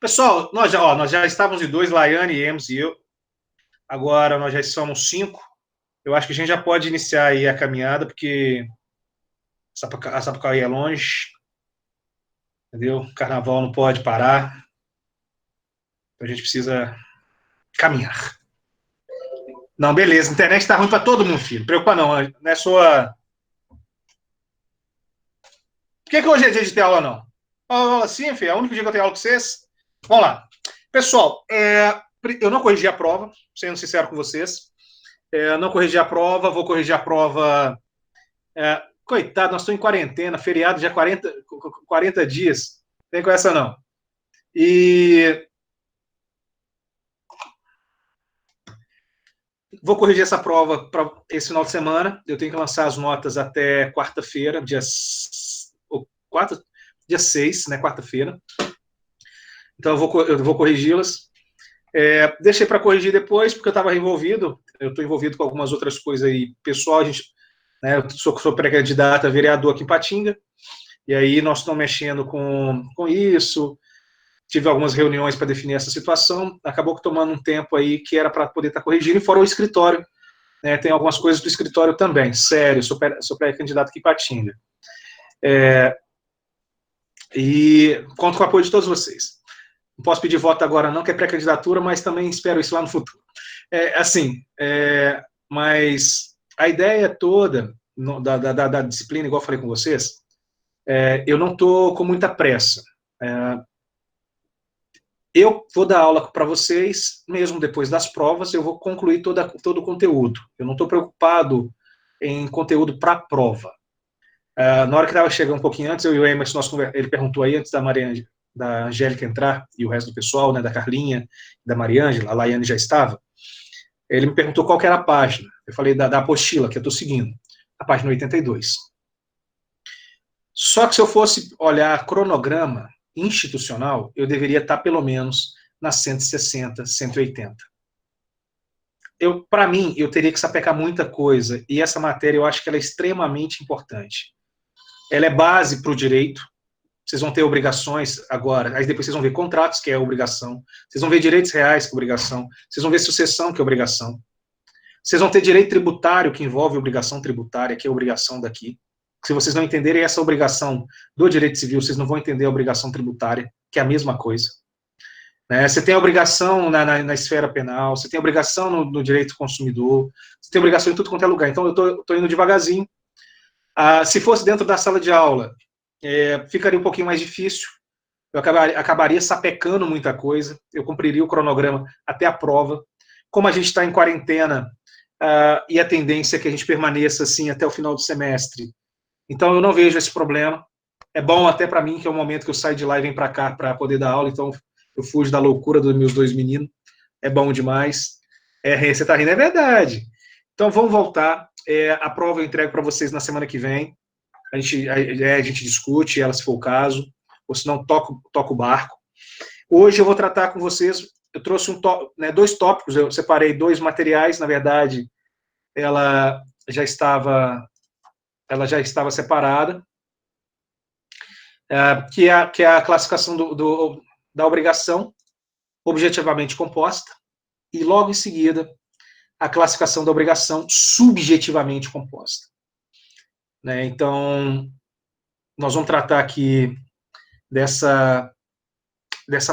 Pessoal, nós já estávamos em dois, Laiane, Ems e eu. Agora nós já somos 5. Eu acho que a gente já pode iniciar aí a caminhada, porque a Sapucaí é longe, entendeu? Carnaval não pode parar. Então a gente precisa caminhar. Não, beleza. A internet tá ruim para todo mundo, filho. Preocupa não. Não é sua. Por que hoje é dia de ter aula, não? Aula sim, filho. É o único dia que eu tenho aula com vocês. Vamos lá. Pessoal, eu não corrigi a prova, sendo sincero com vocês. Não corrigi a prova, vou corrigir a prova. Coitado, nós estamos em quarentena, feriado já 40 dias. Tem com essa, não. E vou corrigir essa prova para esse final de semana. Eu tenho que lançar as notas até quarta-feira, dia 6, né? Quarta-feira. Então eu vou corrigi-las. Deixei para corrigir depois, porque eu estava envolvido. Eu estou envolvido com algumas outras coisas aí. Pessoal, né, eu sou pré-candidato a vereador aqui em Patinga. E aí nós estamos mexendo com isso. Tive algumas reuniões para definir essa situação. Acabou que tomando um tempo aí que era para poder estar corrigindo, e fora o escritório. Né, tem algumas coisas do escritório também. Sério, sou pré-candidato aqui em Patinga. E conto com o apoio de todos vocês. Não posso pedir voto agora não, que é pré-candidatura, mas também espero isso lá no futuro. Mas a ideia toda da disciplina, igual eu falei com vocês, eu não estou com muita pressa. Eu vou dar aula para vocês, mesmo depois das provas, eu vou concluir todo o conteúdo. Eu não estou preocupado em conteúdo para a prova. Na hora que estava chegando um pouquinho antes, eu e o Emerson, ele perguntou aí, antes da Angélica entrar, e o resto do pessoal, né, da Carlinha, da Mariângela, a Laiane já estava, ele me perguntou qual que era a página. Eu falei da apostila, que eu estou seguindo, a página 82. Só que se eu fosse olhar cronograma institucional, eu deveria estar pelo menos nas 160, 180. Para mim, eu teria que sapecar muita coisa, e essa matéria eu acho que ela é extremamente importante. Ela é base para o direito, vocês vão ter obrigações agora, aí depois vocês vão ver contratos, que é obrigação, vocês vão ver direitos reais, que é obrigação, vocês vão ver sucessão, que é obrigação, vocês vão ter direito tributário, que envolve obrigação tributária, que é obrigação daqui. Se vocês não entenderem essa obrigação do direito civil, vocês não vão entender a obrigação tributária, que é a mesma coisa. Você tem a obrigação na esfera penal, você tem a obrigação no direito do consumidor, você tem obrigação em tudo quanto é lugar. Então, eu estou indo devagarzinho. Se fosse dentro da sala de aula, ficaria um pouquinho mais difícil. Eu acabaria sapecando muita coisa. Eu cumpriria o cronograma até a prova. Como a gente está em quarentena, e a tendência é que a gente permaneça assim até o final do semestre, então eu não vejo esse problema. É bom até para mim, que é o momento que eu saio de lá e venho para cá para poder dar aula, então eu fujo da loucura dos meus dois meninos. É bom demais. Você está rindo, é verdade. Então vamos voltar. A prova eu entrego para vocês na semana que vem. A gente discute ela, se for o caso, ou se não, toca o barco. Hoje eu vou tratar com vocês, eu trouxe dois tópicos, eu separei dois materiais, na verdade, ela já estava separada, que é a classificação da obrigação objetivamente composta, e logo em seguida a classificação da obrigação subjetivamente composta. Então, nós vamos tratar aqui dessa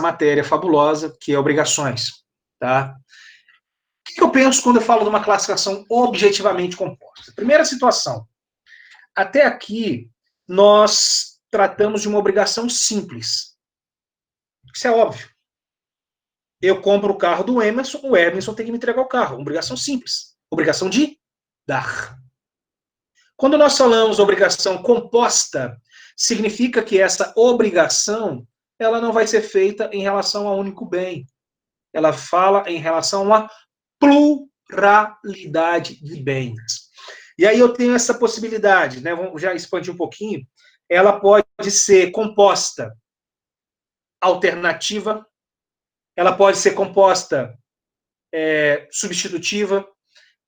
matéria fabulosa, que é obrigações. Tá? O que eu penso quando eu falo de uma classificação objetivamente composta? Primeira situação. Até aqui, nós tratamos de uma obrigação simples. Isso é óbvio. Eu compro o carro do Emerson, o Emerson tem que me entregar o carro. Obrigação simples. Obrigação de dar. Quando nós falamos obrigação composta, significa que essa obrigação ela não vai ser feita em relação a um único bem. Ela fala em relação a pluralidade de bens. E aí eu tenho essa possibilidade, né? Vamos já expandir um pouquinho. Ela pode ser composta alternativa, ela pode ser composta substitutiva,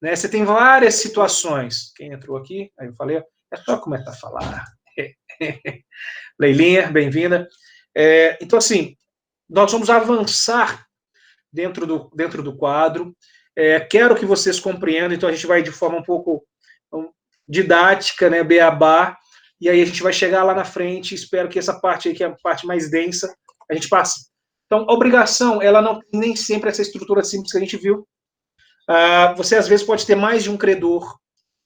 né? Você tem várias situações. Quem entrou aqui? Aí eu falei, é só começar a falar. Leilinha, bem-vinda. Então, assim, nós vamos avançar dentro do quadro. Quero que vocês compreendam, então a gente vai de forma um pouco didática, né, beabá, e aí a gente vai chegar lá na frente, espero que essa parte aí, que é a parte mais densa, a gente passe. Então, a obrigação, ela não tem nem sempre essa estrutura simples que a gente viu. Você, às vezes, pode ter mais de um credor,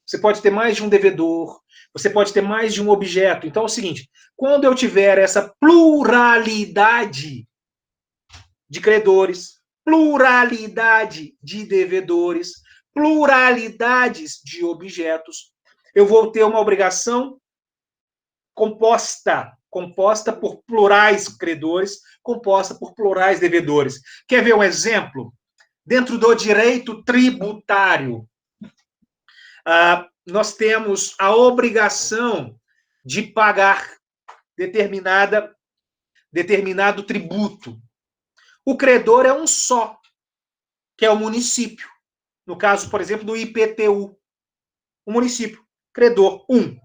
você pode ter mais de um devedor, você pode ter mais de um objeto. Então, é o seguinte, quando eu tiver essa pluralidade de credores, pluralidade de devedores, pluralidades de objetos, eu vou ter uma obrigação composta por plurais credores, composta por plurais devedores. Quer ver um exemplo? Dentro do direito tributário, nós temos a obrigação de pagar determinado tributo. O credor é um só, que é o município. No caso, por exemplo, do IPTU. O município, credor, um.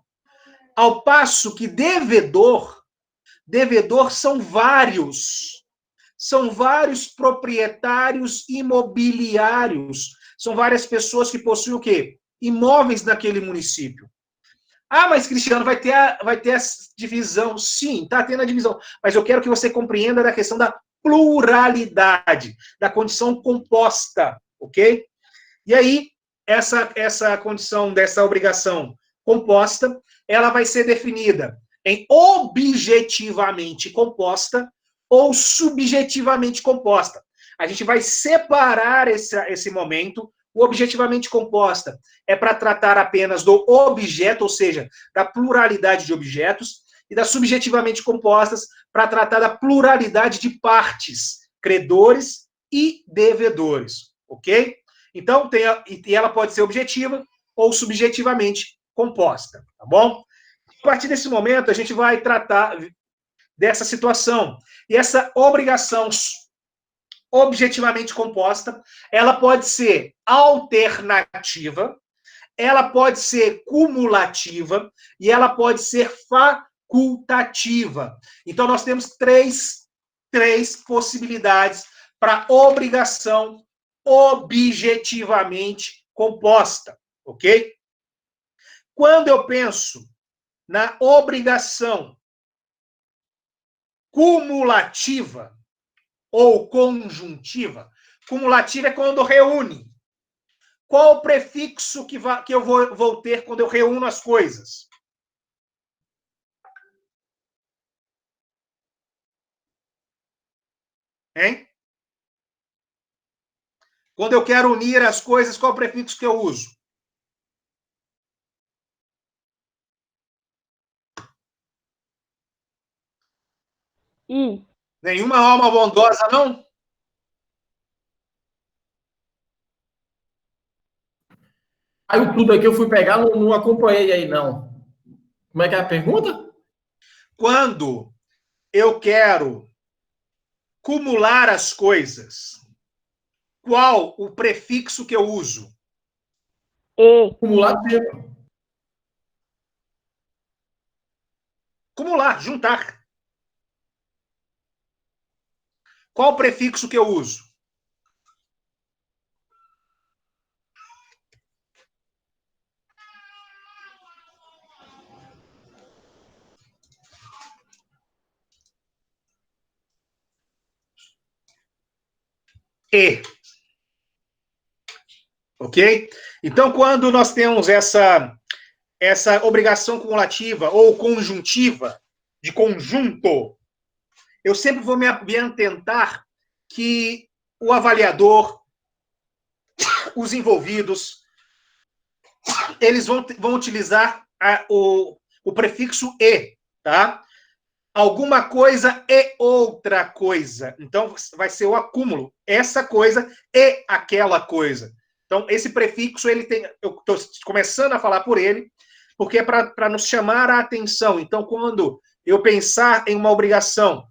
Ao passo que devedor são vários. São vários proprietários imobiliários. São várias pessoas que possuem o quê? Imóveis naquele município. Mas, Cristiano, vai ter a divisão. Sim, está tendo a divisão. Mas eu quero que você compreenda da questão da pluralidade, da condição composta, ok? E aí, essa condição dessa obrigação composta, ela vai ser definida em objetivamente composta ou subjetivamente composta. A gente vai separar esse momento. O objetivamente composta é para tratar apenas do objeto, ou seja, da pluralidade de objetos, e das subjetivamente compostas para tratar da pluralidade de partes, credores e devedores, ok? Então, ela pode ser objetiva ou subjetivamente composta, tá bom? A partir desse momento, a gente vai tratar dessa situação. E essa obrigação objetivamente composta, ela pode ser alternativa, ela pode ser cumulativa e ela pode ser facultativa. Então, nós temos três possibilidades para obrigação objetivamente composta, ok? Quando eu penso na obrigação cumulativa ou conjuntiva, cumulativa é quando reúne. Qual o prefixo que eu vou ter quando eu reúno as coisas? Hein? Quando eu quero unir as coisas, qual o prefixo que eu uso? I. Nenhuma alma bondosa, não? Aí tudo aqui eu fui pegar, não acompanhei aí, não. Como é que é a pergunta? Quando eu quero cumular as coisas, qual o prefixo que eu uso? E. Cumulativo. Cumular, juntar. Qual o prefixo que eu uso? E. Ok? Então, quando nós temos essa obrigação cumulativa ou conjuntiva, de conjunto, eu sempre vou me atentar que o avaliador, os envolvidos, eles vão utilizar o prefixo e, tá? Alguma coisa e outra coisa. Então, vai ser o acúmulo. Essa coisa e aquela coisa. Então, esse prefixo, eu estou começando a falar por ele, porque é para nos chamar a atenção. Então, quando eu pensar em uma obrigação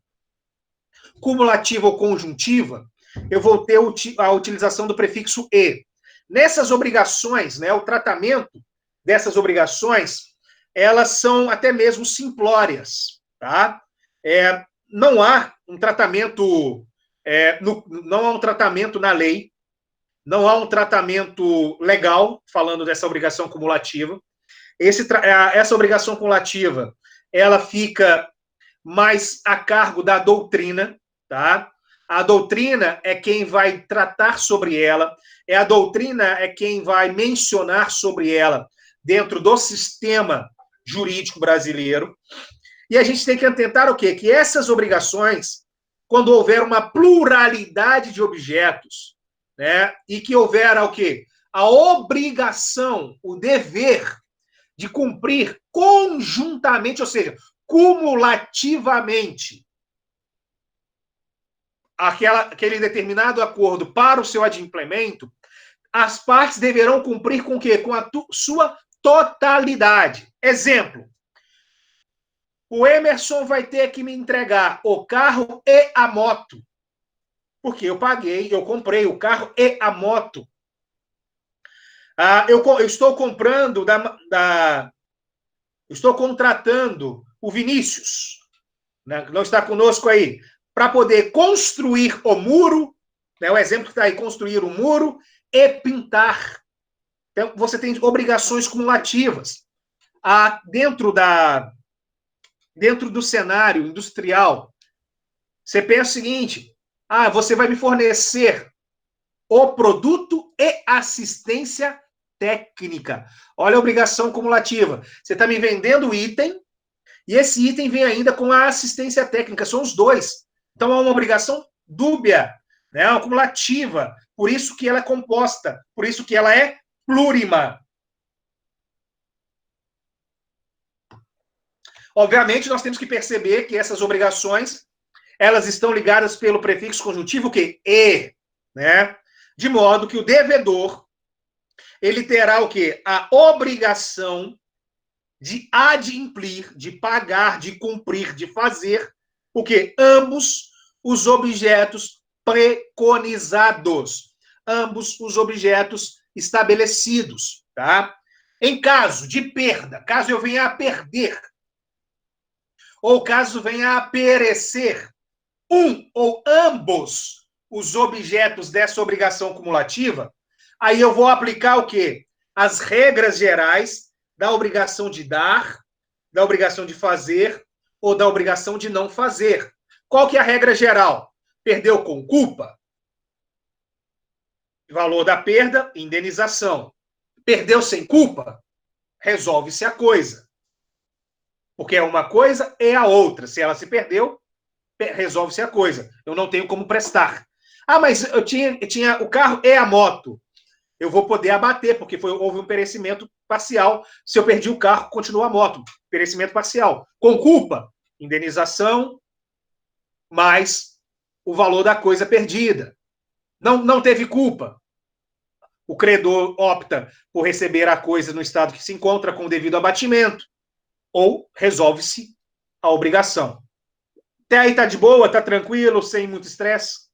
cumulativa ou conjuntiva, eu vou ter a utilização do prefixo e. Nessas obrigações, né, o tratamento dessas obrigações, elas são até mesmo simplórias, tá? não há um tratamento, não há um tratamento na lei, não há um tratamento legal falando dessa obrigação cumulativa. Essa obrigação cumulativa, ela fica mais a cargo da doutrina, tá? A doutrina é quem vai tratar sobre ela, a doutrina é quem vai mencionar sobre ela dentro do sistema jurídico brasileiro. E a gente tem que atentar o quê? Que essas obrigações, quando houver uma pluralidade de objetos, né, e que houver o quê? A obrigação, o dever de cumprir conjuntamente, ou seja, cumulativamente, aquele determinado acordo para o seu adimplemento, as partes deverão cumprir com o quê? Com a sua totalidade. Exemplo, o Emerson vai ter que me entregar o carro e a moto. Porque eu paguei, eu comprei o carro e a moto. Eu estou comprando estou contratando o Vinícius, né, que não está conosco aí, para poder construir o muro, né, o exemplo que está aí, construir o muro e pintar. Então, você tem obrigações cumulativas. Dentro do cenário industrial, você pensa o seguinte, você vai me fornecer o produto e assistência técnica. Olha a obrigação cumulativa. Você está me vendendo o item, e esse item vem ainda com a assistência técnica. São os dois. Então, é uma obrigação dúbia, né? Uma cumulativa. Por isso que ela é composta. Por isso que ela é plurima. Obviamente, nós temos que perceber que essas obrigações, elas estão ligadas pelo prefixo conjuntivo o quê? E, né? De modo que o devedor, ele terá o quê? A obrigação de adimplir, de pagar, de cumprir, de fazer o quê? Ambos os objetos preconizados, ambos os objetos estabelecidos, tá? Em caso de perda, caso eu venha a perder, ou caso venha a perecer um ou ambos os objetos dessa obrigação cumulativa, aí eu vou aplicar o quê? As regras gerais da obrigação de dar, da obrigação de fazer ou da obrigação de não fazer. Qual que é a regra geral? Perdeu com culpa? Valor da perda, indenização. Perdeu sem culpa? Resolve-se a coisa. Porque é uma coisa e a outra. Se ela se perdeu, resolve-se a coisa. Eu não tenho como prestar. Mas eu tinha o carro e a moto. Eu vou poder abater, porque houve um perecimento parcial. Se eu perdi o carro, continua a moto. Perecimento parcial. Com culpa, indenização, mais o valor da coisa perdida. Não teve culpa. O credor opta por receber a coisa no estado que se encontra com o devido abatimento. Ou resolve-se a obrigação. Até aí tá de boa, tá tranquilo, sem muito estresse?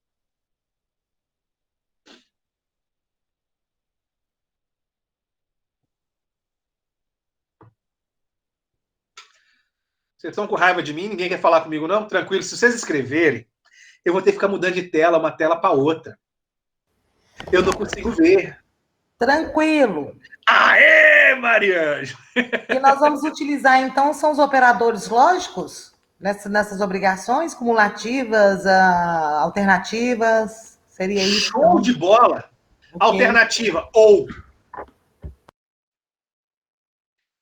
Vocês estão com raiva de mim? Ninguém quer falar comigo, não? Tranquilo. Se vocês escreverem, eu vou ter que ficar mudando de tela, uma tela para outra. Eu não consigo ver. Tranquilo. Aê, Mariângela! E nós vamos utilizar, então, são os operadores lógicos nessas obrigações cumulativas, alternativas? Seria isso? Show então? De bola! Okay. Alternativa, ou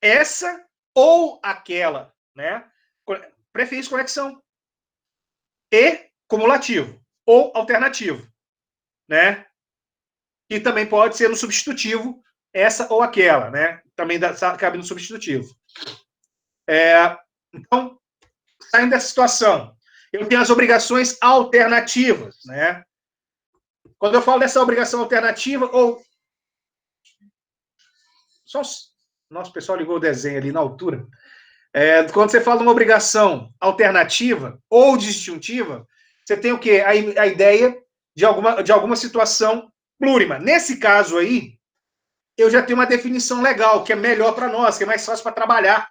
essa ou aquela, né? Prefixo conexão. E cumulativo, ou alternativo, né? E também pode ser no substitutivo, essa ou aquela, né? Também cabe no substitutivo. Então, saindo dessa situação, eu tenho as obrigações alternativas, né? Quando eu falo dessa obrigação alternativa, ou... Nossa, o pessoal ligou o desenho ali na altura. Quando você fala de uma obrigação alternativa ou disjuntiva, você tem o quê? A ideia de alguma situação plurima. Nesse caso aí, eu já tenho uma definição legal, que é melhor para nós, que é mais fácil para trabalhar.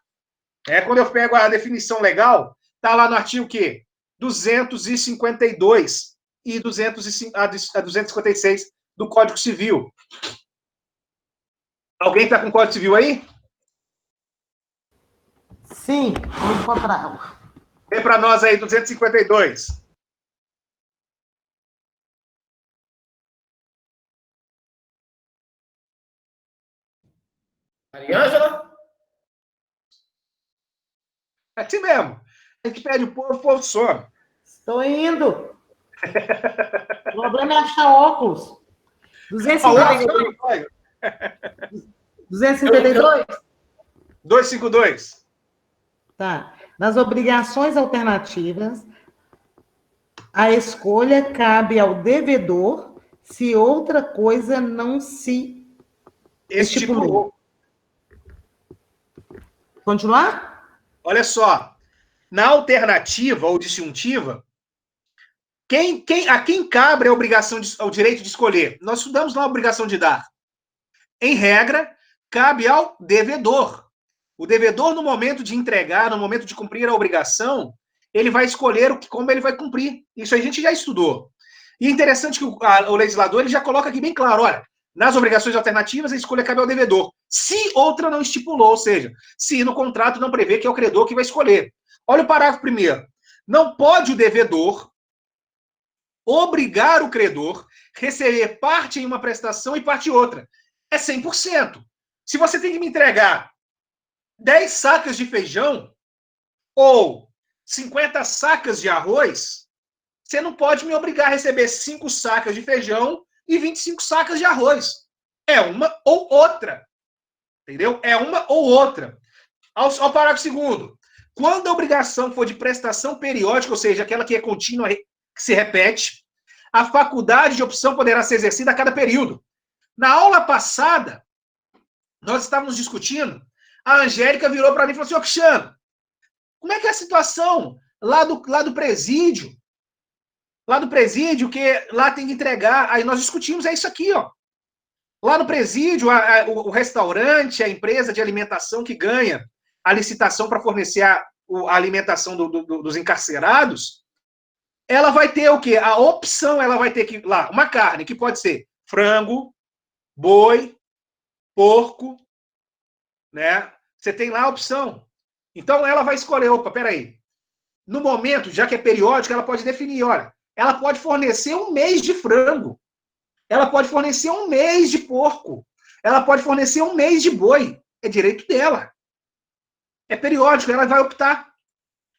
Quando eu pego a definição legal, está lá no artigo quê? 252 e 256 do Código Civil. Alguém está com o Código Civil aí? Sim, vou encontrar. Vem para nós aí, 252. Mariângela? É assim mesmo. A gente pede o povo some. Estou indo. O problema é achar óculos. 252? 252? 252. Tá. Nas obrigações alternativas, a escolha cabe ao devedor se outra coisa não se estipulou. Continuar? Olha só. Na alternativa ou disjuntiva, a quem cabe a obrigação ao direito de escolher? Nós estudamos lá a obrigação de dar. Em regra, cabe ao devedor. O devedor, no momento de entregar, no momento de cumprir a obrigação, ele vai escolher como ele vai cumprir. Isso a gente já estudou. E é interessante que o legislador ele já coloca aqui bem claro, olha, nas obrigações alternativas, a escolha cabe ao devedor, se outra não estipulou, ou seja, se no contrato não prevê que é o credor que vai escolher. Olha o parágrafo primeiro. Não pode o devedor obrigar o credor a receber parte em uma prestação e parte em outra. É 100%. Se você tem que me entregar 10 sacas de feijão ou 50 sacas de arroz, você não pode me obrigar a receber 5 sacas de feijão e 25 sacas de arroz. É uma ou outra. Entendeu? É uma ou outra. Ao parágrafo segundo. Quando a obrigação for de prestação periódica, ou seja, aquela que é contínua, que se repete, a faculdade de opção poderá ser exercida a cada período. Na aula passada, nós estávamos discutindo, a Angélica virou para mim e falou assim, ô Cristiano, como é que é a situação lá do presídio? Lá do presídio, que lá tem que entregar. Aí nós discutimos, é isso aqui, ó. Lá no presídio, o restaurante, a empresa de alimentação que ganha a licitação para fornecer a alimentação dos encarcerados, ela vai ter o quê? A opção, ela vai ter que lá, uma carne, que pode ser frango, boi, porco, né? Você tem lá a opção. Então, ela vai escolher, opa, peraí. No momento, já que é periódico, ela pode definir, olha, ela pode fornecer um mês de frango. Ela pode fornecer um mês de porco. Ela pode fornecer um mês de boi. É direito dela. É periódico, ela vai optar.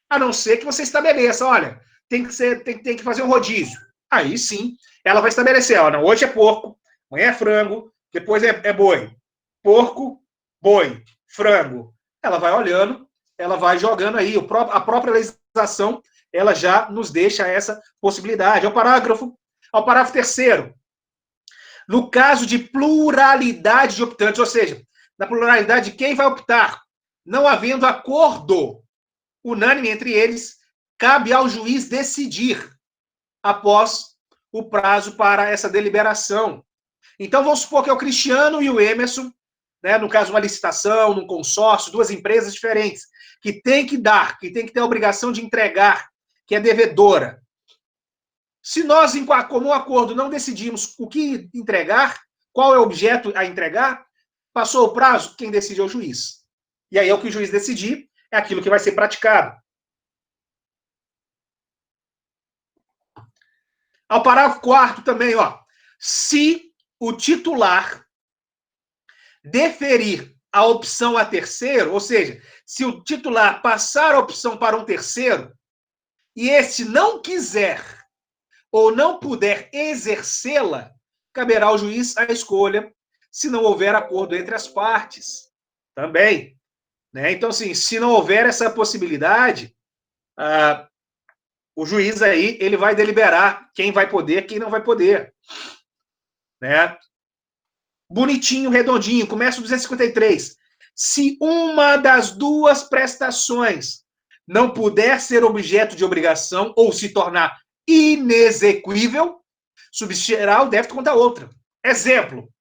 A não ser que você estabeleça, olha, tem que fazer um rodízio. Aí sim, ela vai estabelecer, olha, hoje é porco, amanhã é frango, depois é boi. Porco, boi, frango. Ela vai olhando, ela vai jogando aí. A própria legislação, ela já nos deixa essa possibilidade. Ao parágrafo terceiro. No caso de pluralidade de optantes, ou seja, na pluralidade de quem vai optar, não havendo acordo unânime entre eles, cabe ao juiz decidir após o prazo para essa deliberação. Então, vamos supor que é o Cristiano e o Emerson, né, no caso, uma licitação, num consórcio, duas empresas diferentes, que tem que dar, que tem que ter a obrigação de entregar, que é devedora. Se nós, em comum acordo, não decidimos o que entregar, qual é o objeto a entregar, passou o prazo, quem decide é o juiz. E aí é o que o juiz decidir, é aquilo que vai ser praticado. Ao parágrafo 4º também, ó. Se o titular deferir a opção a terceiro, ou seja, se o titular passar a opção para um terceiro, e este não quiser ou não puder exercê-la, caberá ao juiz a escolha, se não houver acordo entre as partes. Também. Né? Então, assim, se não houver essa possibilidade, o juiz aí, ele vai deliberar quem vai poder, quem não vai poder. Né? Bonitinho, redondinho, começa o 253. Se uma das duas prestações não puder ser objeto de obrigação ou se tornar inexequível, substituirá o débito contra a outra. Exemplo.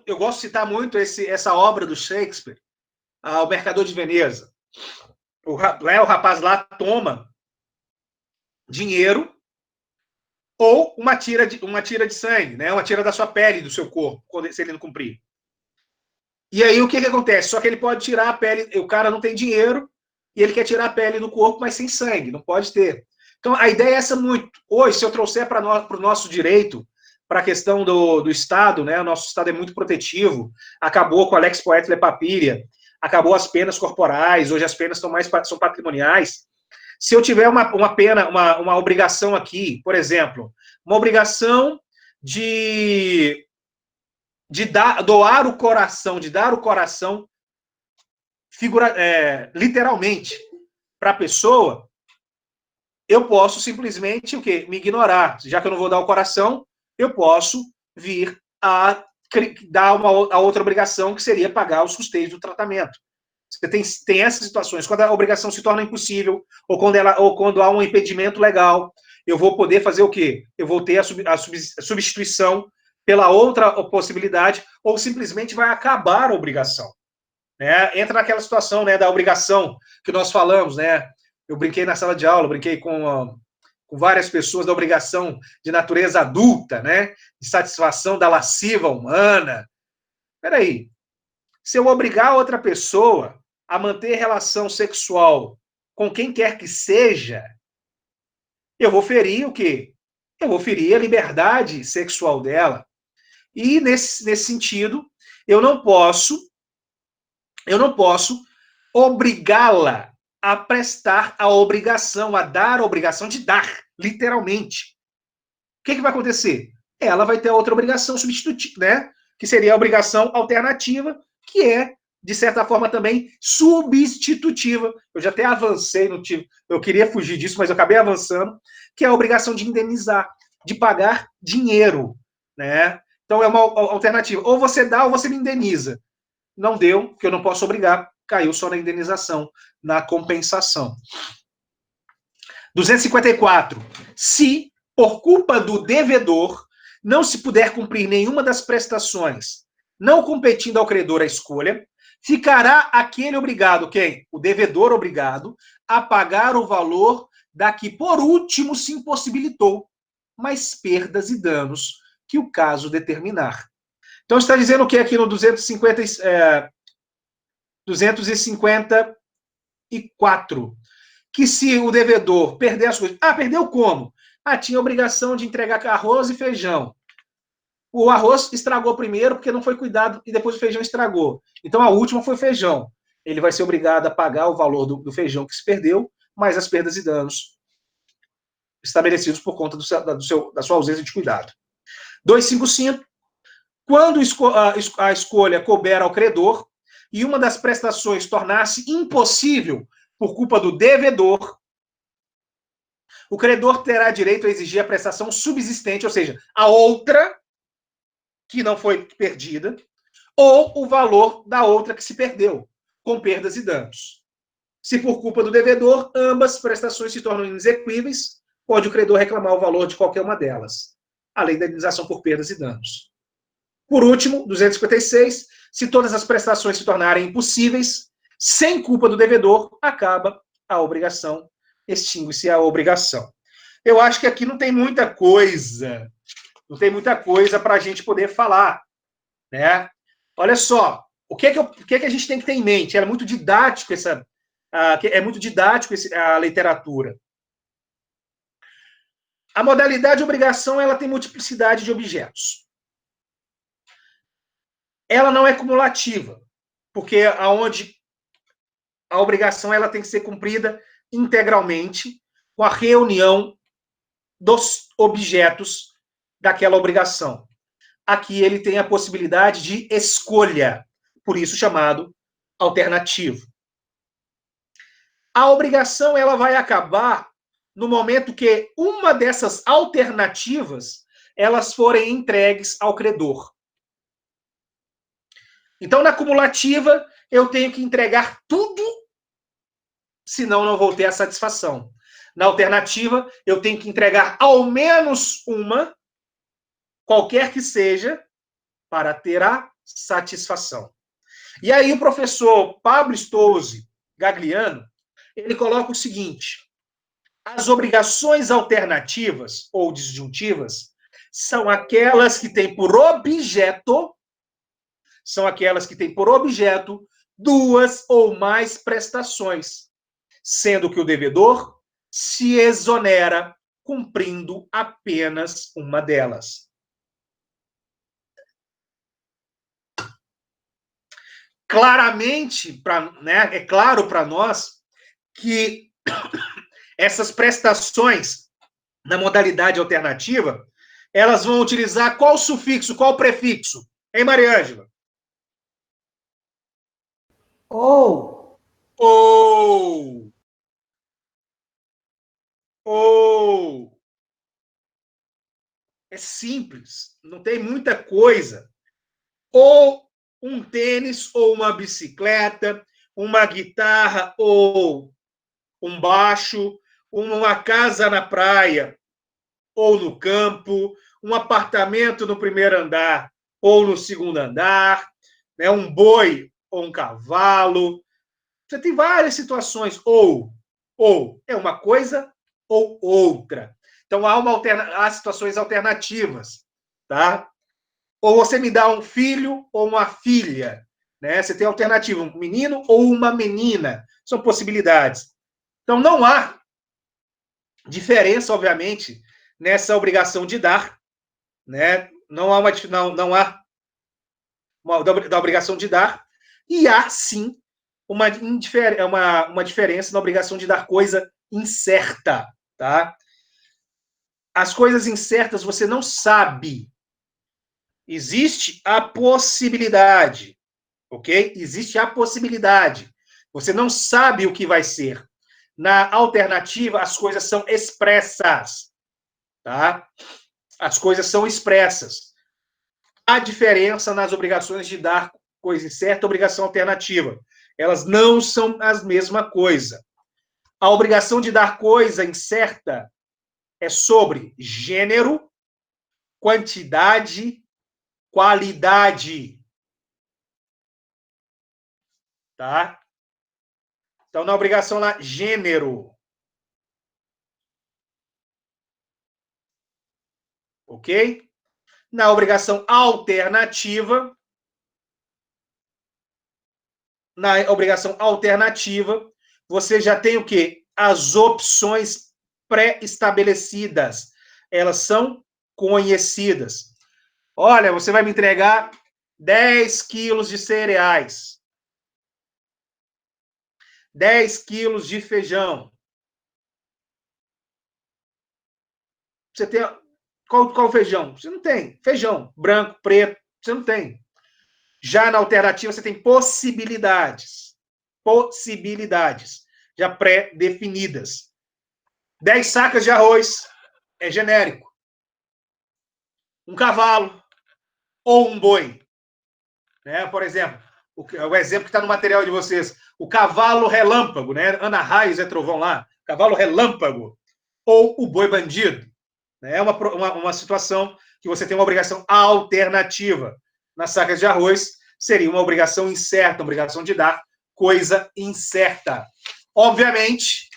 Eu gosto de citar muito essa obra do Shakespeare, O Mercador de Veneza. o rapaz lá toma dinheiro ou uma tira de sangue, né? Uma tira da sua pele, do seu corpo, se ele não cumprir. E aí o que acontece? Só que ele pode tirar a pele, o cara não tem dinheiro e ele quer tirar a pele do corpo, mas sem sangue, não pode ter. Então a ideia é essa muito. Hoje, se eu trouxer para o nosso direito, para a questão do Estado, né? O nosso Estado é muito protetivo, acabou com a Lex Poetle Papiria, acabou as penas corporais, hoje as penas são patrimoniais. Se eu tiver uma pena, uma obrigação aqui, por exemplo, uma obrigação de doar o coração, de dar o coração literalmente para a pessoa, eu posso simplesmente o quê? Me ignorar. Já que eu não vou dar o coração, eu posso vir a dar a outra obrigação, que seria pagar os custeios do tratamento. Você tem essas situações, quando a obrigação se torna impossível, ou quando há um impedimento legal, eu vou poder fazer o quê? Eu vou ter a substituição pela outra possibilidade, ou simplesmente vai acabar a obrigação. Né? Entra naquela situação, né, da obrigação que nós falamos, né? Eu brinquei na sala de aula, brinquei com várias pessoas da obrigação de natureza adulta, né? De satisfação da lasciva humana. Peraí, se eu obrigar outra pessoa a manter relação sexual com quem quer que seja, eu vou ferir o quê? Eu vou ferir a liberdade sexual dela. E, nesse sentido, eu não posso obrigá-la a prestar a obrigação, a dar a obrigação de dar, literalmente. O que vai acontecer? Ela vai ter outra obrigação substitutiva, né? Que seria a obrigação alternativa, que é, de certa forma, também substitutiva. Eu já até avancei no tipo, eu queria fugir disso, mas eu acabei avançando, que é a obrigação de indenizar, de pagar dinheiro, né? Então é uma alternativa. Ou você dá ou você me indeniza. Não deu, porque eu não posso obrigar, caiu só na indenização, na compensação. 254. Se, por culpa do devedor, não se puder cumprir nenhuma das prestações, não competindo ao credor a escolha, ficará aquele obrigado, quem? O devedor obrigado, a pagar o valor da que por último se impossibilitou, mais perdas e danos que o caso determinar. Então está dizendo o que aqui no 254? Que se o devedor perder as coisas... perdeu como? Tinha a obrigação de entregar arroz e feijão. O arroz estragou primeiro porque não foi cuidado e depois o feijão estragou. Então a última foi feijão. Ele vai ser obrigado a pagar o valor do feijão que se perdeu, mais as perdas e danos estabelecidos por conta da sua ausência de cuidado. 255. Quando a escolha couber ao credor e uma das prestações tornar-se impossível por culpa do devedor, o credor terá direito a exigir a prestação subsistente, ou seja, a outra que não foi perdida, ou o valor da outra que se perdeu, com perdas e danos. Se por culpa do devedor, ambas prestações se tornam inexequíveis, pode o credor reclamar o valor de qualquer uma delas, além da indenização por perdas e danos. Por último, 256, se todas as prestações se tornarem impossíveis, sem culpa do devedor, acaba a obrigação, extingue-se a obrigação. Eu acho que aqui não tem muita coisa para a gente poder falar, né? Olha só, o que a gente tem que ter em mente? É muito didático a literatura. A modalidade de obrigação, ela tem multiplicidade de objetos. Ela não é cumulativa, porque aonde a obrigação ela tem que ser cumprida integralmente com a reunião dos objetos daquela obrigação. Aqui ele tem a possibilidade de escolha, por isso chamado alternativo. A obrigação ela vai acabar no momento que uma dessas alternativas elas forem entregues ao credor. Então, na cumulativa, eu tenho que entregar tudo, senão não vou ter a satisfação. Na alternativa, eu tenho que entregar ao menos uma, qualquer que seja, para ter a satisfação. E aí o professor Pablo Stolze Gagliano, ele coloca o seguinte: as obrigações alternativas ou disjuntivas são aquelas que têm por objeto duas ou mais prestações, sendo que o devedor se exonera cumprindo apenas uma delas. Claramente, né, é claro para nós que essas prestações na modalidade alternativa, elas vão utilizar qual sufixo, qual prefixo? Hein, Mariângela? Ou. Ou. É simples, não tem muita coisa. Ou um tênis, ou uma bicicleta, uma guitarra, ou um baixo, uma casa na praia, ou no campo, um apartamento no primeiro andar, ou no segundo andar, né? Um boi ou um cavalo. Você tem várias situações. Ou é uma coisa ou outra. Então, há situações alternativas, tá? Ou você me dá um filho ou uma filha, né? Você tem alternativa, um menino ou uma menina. São possibilidades. Então, não há diferença, obviamente, nessa obrigação de dar, né? Não há da obrigação de dar, e há, sim, uma diferença na obrigação de dar coisa incerta, tá? As coisas incertas você não sabe. Existe a possibilidade, ok? Existe a possibilidade. Você não sabe o que vai ser. Na alternativa, as coisas são expressas, tá? As coisas são expressas. Há diferença nas obrigações de dar coisa incerta e obrigação alternativa. Elas não são a mesma coisa. A obrigação de dar coisa incerta é sobre gênero, quantidade, qualidade. Tá? Então, na obrigação lá, gênero. Ok? Na obrigação alternativa, você já tem o quê? As opções pré-estabelecidas. Elas são conhecidas. Olha, você vai me entregar 10 quilos de cereais. 10 quilos de feijão. Você tem... Qual feijão? Você não tem. Feijão, branco, preto, você não tem. Já na alternativa, você tem possibilidades. Possibilidades. Já pré-definidas. 10 sacas de arroz é genérico. Um cavalo ou um boi. Né? Por exemplo, o exemplo que está no material de vocês. O cavalo relâmpago, né? Ana Raios é trovão lá. Cavalo relâmpago. Ou o boi bandido. É uma situação que você tem uma obrigação alternativa. Nas sacas de arroz, seria uma obrigação incerta, uma obrigação de dar coisa incerta. Obviamente,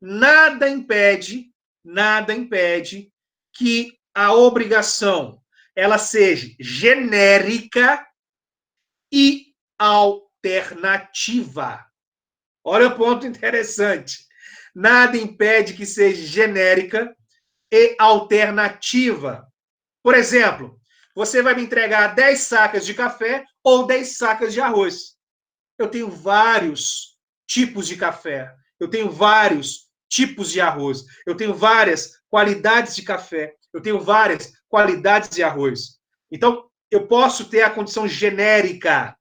nada impede que a obrigação ela seja genérica e alternativa. Olha o ponto interessante. Nada impede que seja genérica e alternativa. Por exemplo, você vai me entregar 10 sacas de café ou 10 sacas de arroz. Eu tenho vários tipos de café, eu tenho vários tipos de arroz, eu tenho várias qualidades de café, eu tenho várias qualidades de arroz. Então, eu posso ter a condição genérica,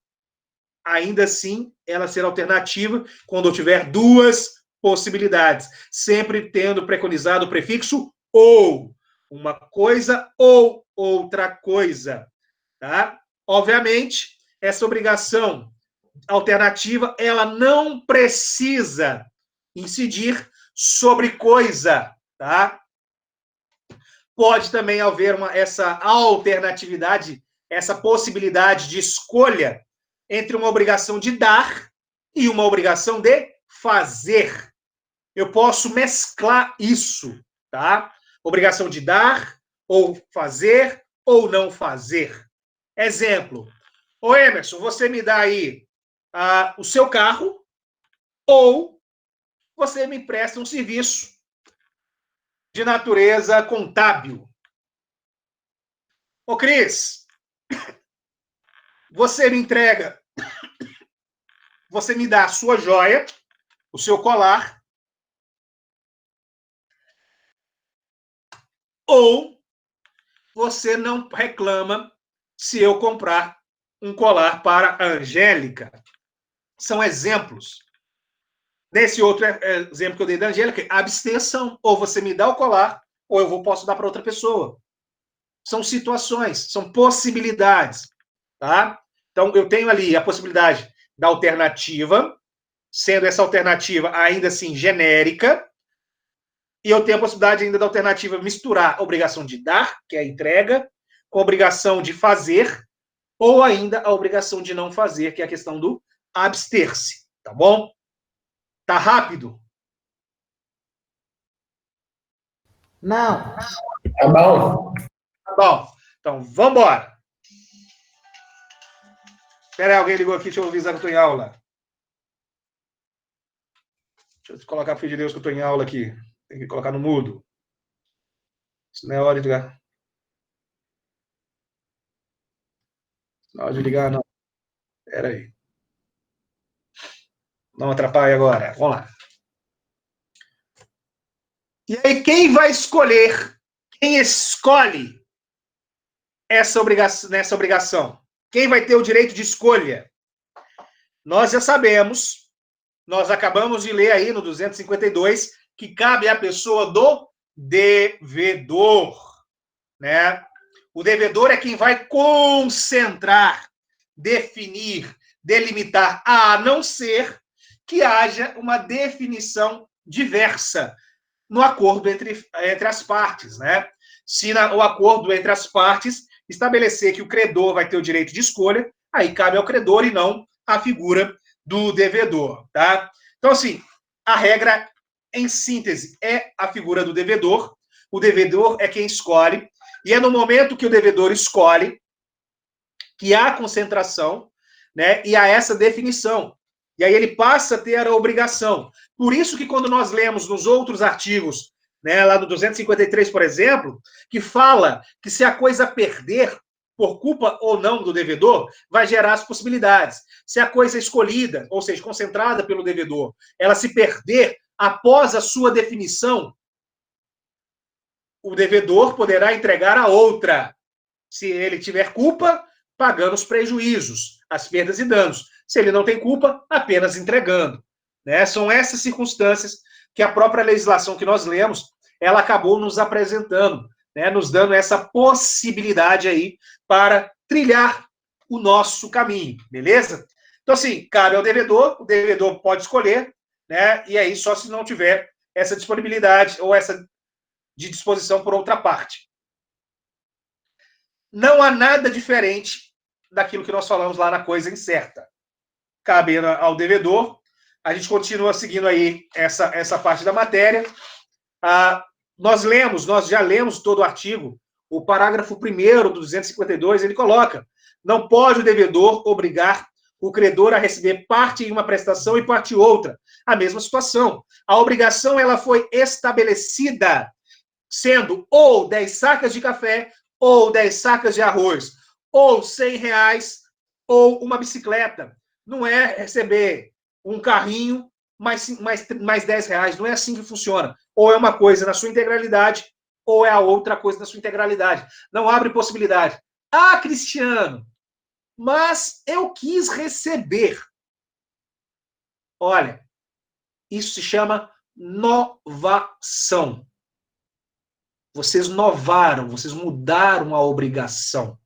ainda assim, ela ser alternativa quando eu tiver duas possibilidades, sempre tendo preconizado o prefixo ou, uma coisa ou outra coisa, tá? Obviamente, essa obrigação alternativa, ela não precisa incidir sobre coisa, tá? Pode também haver essa alternatividade, essa possibilidade de escolha entre uma obrigação de dar e uma obrigação de fazer, eu posso mesclar isso, tá? Obrigação de dar, ou fazer, ou não fazer. Exemplo. Ô Emerson, você me dá aí o seu carro, ou você me presta um serviço de natureza contábil. Ô Cris, você me entrega, você me dá a sua joia, o seu colar, ou você não reclama se eu comprar um colar para a Angélica. São exemplos. Nesse outro exemplo que eu dei da Angélica, abstenção. Ou você me dá o colar, ou eu posso dar para outra pessoa. São situações, são possibilidades. Tá? Então, eu tenho ali a possibilidade da alternativa, sendo essa alternativa ainda assim genérica, e eu tenho a possibilidade ainda da alternativa misturar a obrigação de dar, que é a entrega, com a obrigação de fazer, ou ainda a obrigação de não fazer, que é a questão do abster-se. Tá bom? Tá rápido? Não. Tá bom. Tá bom. Então, vamos embora. Espera aí, alguém ligou aqui, deixa eu avisar que eu estou em aula. Deixa eu colocar, filho de Deus, que eu estou em aula aqui. Tem que colocar no mudo. Isso não é hora de ligar. Não é hora de ligar, não. Espera aí. Não atrapalhe agora. Vamos lá. E aí, quem vai escolher? Quem escolhe nessa obrigação? Quem vai ter o direito de escolha? Nós já sabemos, nós acabamos de ler aí no 252, que cabe à pessoa do devedor, né? O devedor é quem vai concentrar, definir, delimitar, a não ser que haja uma definição diversa no acordo entre as partes, né? Se o acordo entre as partes estabelecer que o credor vai ter o direito de escolha, aí cabe ao credor e não à figura do devedor, tá? Então, assim, a regra, em síntese, é a figura do devedor. O devedor é quem escolhe, e é no momento que o devedor escolhe que há concentração, né, e há essa definição. E aí ele passa a ter a obrigação. Por isso que quando nós lemos nos outros artigos, né, lá no 253, por exemplo, que fala que se a coisa perder, por culpa ou não do devedor, vai gerar as possibilidades. Se a coisa escolhida, ou seja, concentrada pelo devedor, ela se perder após a sua definição, o devedor poderá entregar a outra. Se ele tiver culpa, pagando os prejuízos, as perdas e danos. Se ele não tem culpa, apenas entregando. Né? São essas circunstâncias que a própria legislação que nós lemos, ela acabou nos apresentando, né? Nos dando essa possibilidade aí para trilhar o nosso caminho, beleza? Então, assim, cabe ao devedor, o devedor pode escolher, né? E aí só se não tiver essa disponibilidade ou essa de disposição por outra parte. Não há nada diferente daquilo que nós falamos lá na coisa incerta. Cabe ao devedor. A gente continua seguindo aí essa parte da matéria. Nós já lemos todo o artigo. O parágrafo 1º do 252, ele coloca: não pode o devedor obrigar o credor a receber parte em uma prestação e parte outra. A mesma situação. A obrigação ela foi estabelecida sendo ou 10 sacas de café, ou 10 sacas de arroz, ou R$100, ou uma bicicleta. Não é receber um carrinho mais R$10. Não é assim que funciona. Ou é uma coisa na sua integralidade, ou é a outra coisa na sua integralidade. Não abre possibilidade. Ah, Cristiano, mas eu quis receber. Olha, isso se chama novação. Vocês novaram, vocês mudaram a obrigação.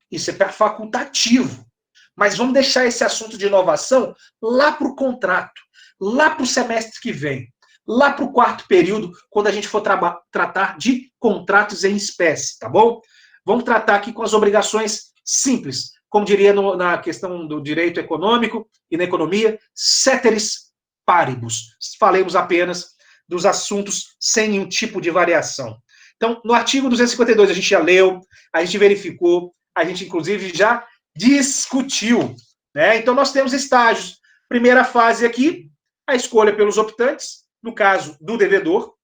Isso é facultativo. Mas vamos deixar esse assunto de inovação lá para o contrato, lá para o semestre que vem, lá para o 4º período, quando a gente for tratar de contratos em espécie, tá bom? Vamos tratar aqui com as obrigações simples, como diria na questão do direito econômico e na economia, ceteris paribus. Falemos apenas dos assuntos sem nenhum tipo de variação. Então, no artigo 252, a gente já leu, a gente verificou, a gente, inclusive, já discutiu, né? Então, nós temos estágios. Primeira fase aqui, a escolha pelos optantes, no caso do devedor.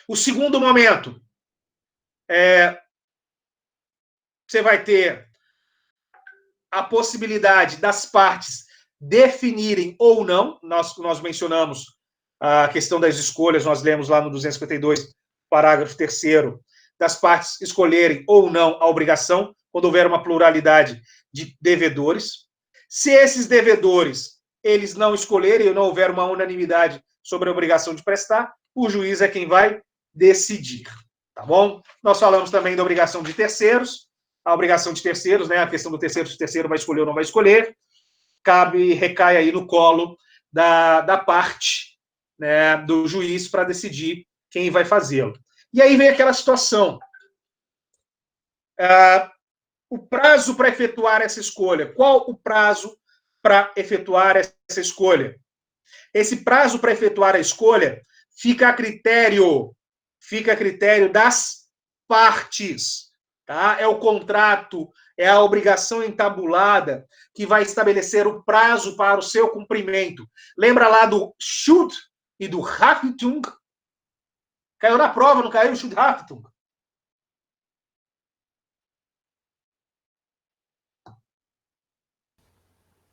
O segundo momento, você vai ter a possibilidade das partes definirem ou não. Nós mencionamos a questão das escolhas, nós lemos lá no 252, parágrafo 3º, das partes escolherem ou não a obrigação, quando houver uma pluralidade de devedores. Se esses devedores, eles não escolherem, ou não houver uma unanimidade sobre a obrigação de prestar, o juiz é quem vai decidir, tá bom? Nós falamos também da obrigação de terceiros, a obrigação de terceiros, né, a questão do terceiro, se o terceiro vai escolher ou não vai escolher, recai aí no colo da parte, né, do juiz para decidir quem vai fazê-lo. E aí vem aquela situação. O prazo para efetuar essa escolha. Qual o prazo para efetuar essa escolha? Esse prazo para efetuar a escolha fica a critério das partes, tá? É o contrato, é a obrigação entabulada que vai estabelecer o prazo para o seu cumprimento. Lembra lá do Schuld e do Haftung? Caiu na prova, não caiu o Schuld Haftung?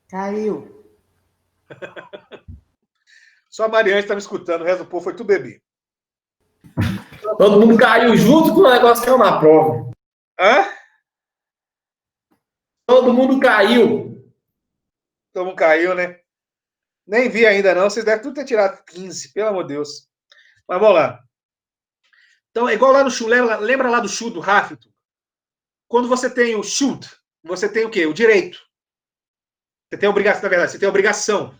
Caiu. Só a Mariane está me escutando, o resto do povo foi tudo bebê. Todo mundo caiu junto com o negócio que caiu na prova. Hã? Todo mundo caiu. Todo mundo caiu, né? Nem vi ainda não, vocês devem tudo ter tirado 15, pelo amor de Deus. Mas vamos lá. Então, é igual lá no Schuld, lembra lá do Schuld, do Haftung? Quando você tem o Schuld, você tem o quê? O direito. Você tem a obrigação, na verdade, você tem a obrigação.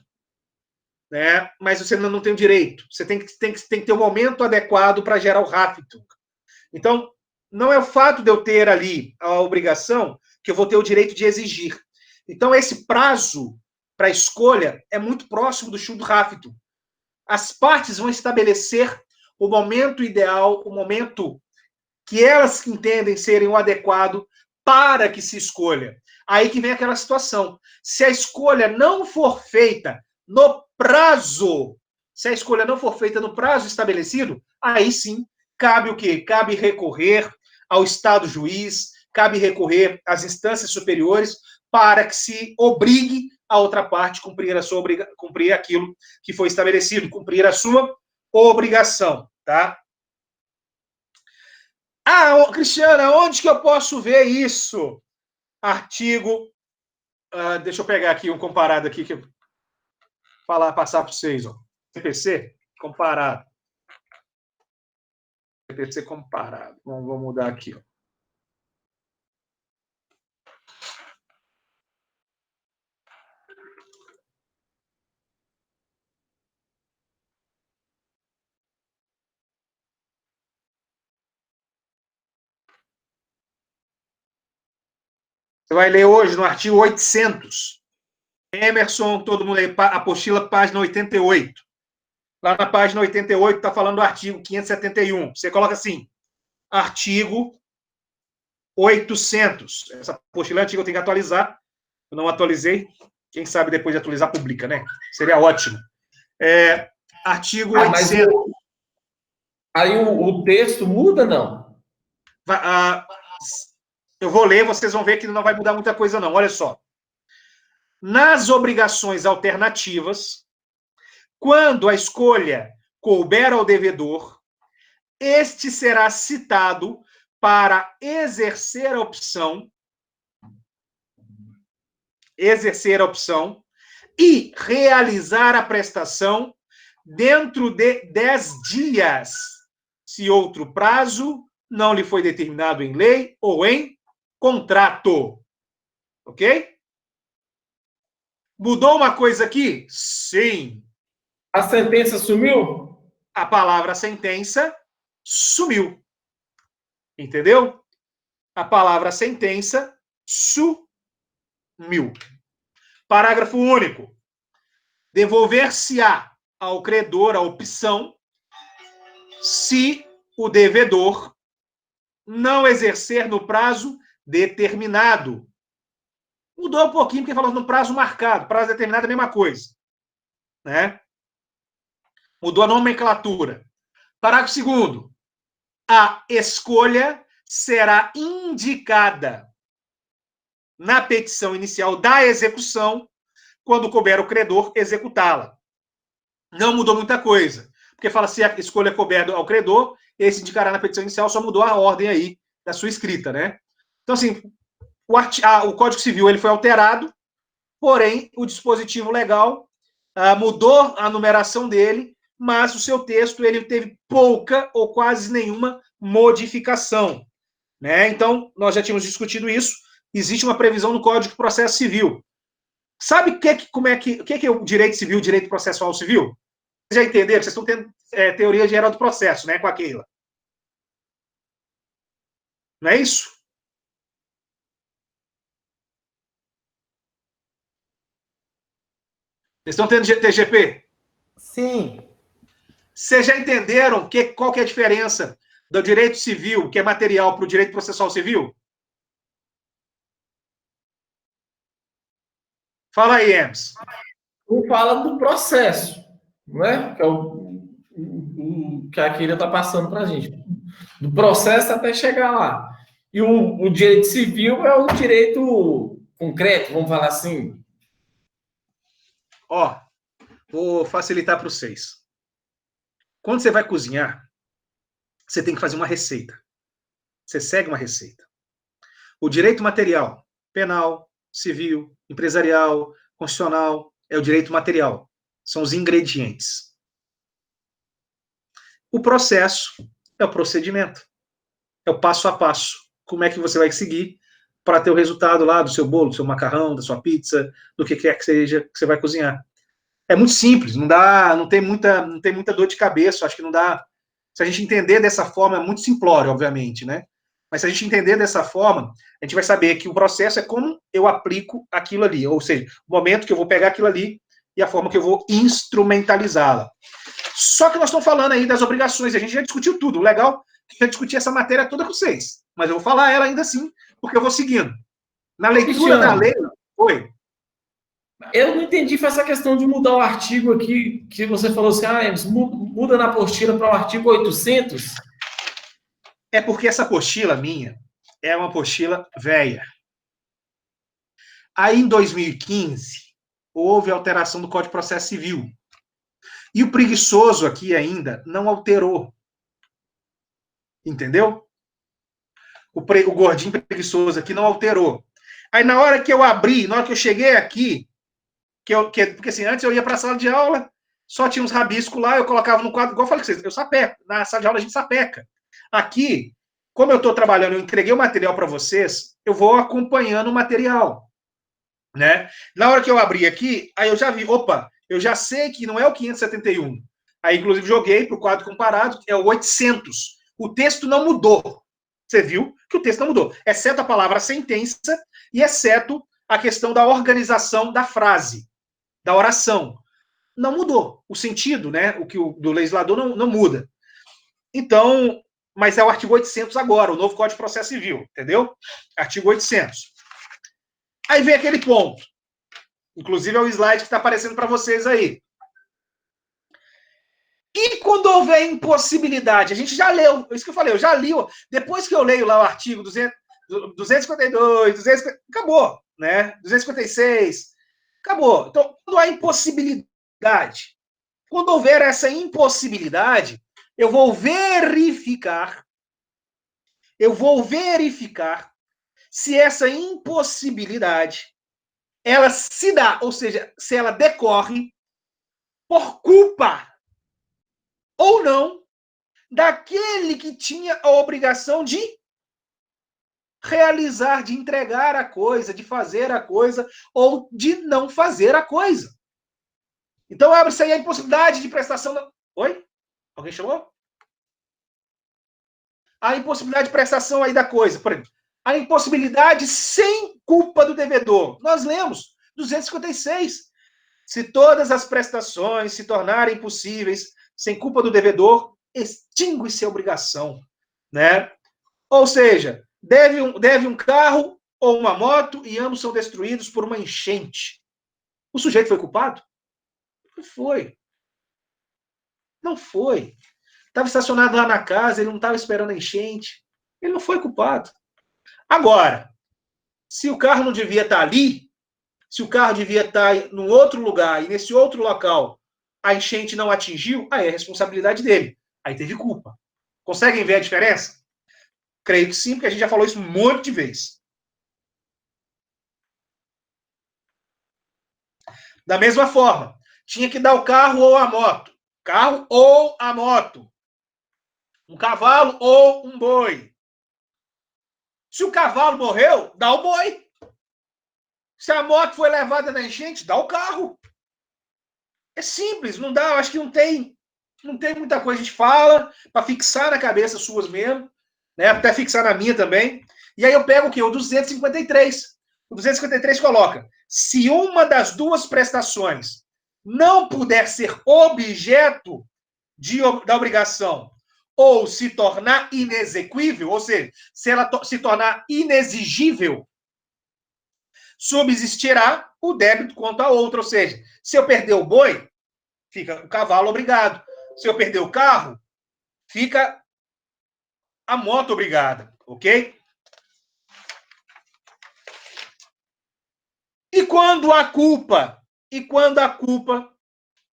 Né? Mas você não tem o direito. Você tem que ter um momento adequado para gerar o Haftung. Então, não é o fato de eu ter ali a obrigação que eu vou ter o direito de exigir. Então, esse prazo para escolha é muito próximo do Schuld Haftung. As partes vão estabelecer o momento ideal, o momento que elas entendem serem o adequado para que se escolha. Aí que vem aquela situação. Se a escolha não for feita no prazo, se a escolha não for feita no prazo estabelecido, aí sim, cabe o quê? Cabe recorrer ao Estado juiz, cabe recorrer às instâncias superiores para que se obrigue a outra parte a cumprir aquilo que foi estabelecido, cumprir a sua obrigação, tá? Ah, Cristiana, onde que eu posso ver isso? Artigo, deixa eu pegar aqui um comparado aqui que eu passar para vocês, ó. CPC comparado. CPC comparado. Vamos mudar aqui, ó. Você vai ler hoje no artigo 800. Emerson, todo mundo aí, apostila, página 88. Lá na página 88 está falando do artigo 571. Você coloca assim, artigo 800. Essa apostila antiga eu tenho que atualizar. Eu não atualizei. Quem sabe depois de atualizar, publica, né? Seria ótimo. Artigo 800. Aí o texto muda, não? Eu vou ler, vocês vão ver que não vai mudar muita coisa, não. Olha só. Nas obrigações alternativas, quando a escolha couber ao devedor, este será citado para exercer a opção e realizar a prestação dentro de 10 dias, se outro prazo não lhe foi determinado em lei ou em contrato. Ok? Mudou uma coisa aqui? Sim. A sentença sumiu? A palavra sentença sumiu. Entendeu? A palavra sentença sumiu. Parágrafo único. Devolver-se-á ao credor a opção se o devedor não exercer no prazo determinado. Mudou um pouquinho, porque falou no prazo marcado. Prazo determinado é a mesma coisa. Né? Mudou a nomenclatura. Parágrafo 2º. A escolha será indicada na petição inicial da execução, quando couber o credor executá-la. Não mudou muita coisa. Porque fala se a escolha couber ao credor, esse indicará na petição inicial, só mudou a ordem aí da sua escrita, né? Então, assim, o Código Civil ele foi alterado, porém, o dispositivo legal mudou a numeração dele, mas o seu texto ele teve pouca ou quase nenhuma modificação. Né? Então, nós já tínhamos discutido isso. Existe uma previsão no Código de Processo Civil. Sabe o que é o direito civil, o direito processual civil? Vocês já entenderam? Vocês estão tendo teoria geral do processo, né, com a Keila. Não é isso? Vocês estão tendo TGP? Sim. Vocês já entenderam qual que é a diferença do direito civil, que é material, para o direito processual civil? Fala aí, Emes. Um fala do processo, né? Que é o que a Keila está passando para a gente. Do processo até chegar lá. E o direito civil é o direito concreto, vamos falar assim. Ó, vou facilitar para vocês. Quando você vai cozinhar, você tem que fazer uma receita. Você segue uma receita. O direito material, penal, civil, empresarial, constitucional, é o direito material. São os ingredientes. O processo é o procedimento. É o passo a passo. Como é que você vai seguir para ter o resultado lá do seu bolo, do seu macarrão, da sua pizza, do que quer que seja que você vai cozinhar. É muito simples, não tem muita dor de cabeça, acho que não dá. Se a gente entender dessa forma, é muito simplório, obviamente, né? Mas se a gente entender dessa forma, a gente vai saber que o processo é como eu aplico aquilo ali, ou seja, o momento que eu vou pegar aquilo ali e a forma que eu vou instrumentalizá-la. Só que nós estamos falando aí das obrigações, a gente já discutiu tudo. O legal é eu discutir essa matéria toda com vocês, mas eu vou falar ela ainda assim, porque eu vou seguindo. Na leitura da lei... Oi. Eu não entendi, foi essa questão de mudar o artigo aqui, que você falou assim, muda na apostila para o artigo 800. É porque essa apostila minha é uma apostila velha. Aí, em 2015, houve alteração do Código de Processo Civil. E o preguiçoso aqui ainda não alterou. Entendeu? O gordinho preguiçoso aqui não alterou. Aí, na hora que eu abri, na hora que eu cheguei aqui, porque assim, antes eu ia para a sala de aula, só tinha uns rabiscos lá, eu colocava no quadro, igual eu falei com vocês, eu sapeco. Na sala de aula a gente sapeca. Aqui, como eu estou trabalhando, eu entreguei o material para vocês, eu vou acompanhando o material. Né? Na hora que eu abri aqui, aí eu já vi, opa, eu já sei que não é o 571. Aí, inclusive, joguei para o quadro comparado, é o 800. O texto não mudou. Você viu que o texto não mudou, exceto a palavra sentença e exceto a questão da organização da frase, da oração. Não mudou. O sentido, né, do legislador não muda. Então, mas é o artigo 800 agora, o novo Código de Processo Civil, entendeu? Artigo 800. Aí vem aquele ponto. Inclusive é o slide que está aparecendo para vocês aí. E quando houver impossibilidade? A gente já leu, isso que eu falei, eu já li. Depois que eu leio lá o artigo 252, 250, acabou, né? 256, acabou. Então, quando há impossibilidade, quando houver essa impossibilidade, eu vou verificar se essa impossibilidade ela se dá, ou seja, se ela decorre por culpa ou não daquele que tinha a obrigação de realizar, de entregar a coisa, de fazer a coisa ou de não fazer a coisa. Então abre-se aí a impossibilidade de prestação da... Oi? Alguém chamou? A impossibilidade de prestação aí da coisa, por exemplo. A impossibilidade sem culpa do devedor. Nós lemos 256. Se todas as prestações se tornarem possíveis sem culpa do devedor, extingue-se a obrigação, né? Ou seja, deve um carro ou uma moto e ambos são destruídos por uma enchente. O sujeito foi culpado? Não foi. Não foi. Estava estacionado lá na casa, ele não estava esperando a enchente. Ele não foi culpado. Agora, se o carro não devia estar ali, se o carro devia estar num outro lugar e nesse outro local a enchente não atingiu, aí é responsabilidade dele. Aí teve culpa. Conseguem ver a diferença? Creio que sim, porque a gente já falou isso um monte de vezes. Da mesma forma, tinha que dar o carro ou a moto. Carro ou a moto. Um cavalo ou um boi. Se o cavalo morreu, dá o boi. Se a moto foi levada na enchente, dá o carro. É simples, não dá, eu acho que não tem muita coisa. A gente fala para fixar na cabeça suas mesmo, né? Até fixar na minha também. E aí eu pego o quê? O 253. O 253 coloca: se uma das duas prestações não puder ser objeto da obrigação ou se tornar inexequível, ou seja, se ela se tornar inexigível, subsistirá o débito quanto a outra. Ou seja, se eu perder o boi, fica o cavalo obrigado. Se eu perder o carro, fica a moto obrigada, ok? E quando a culpa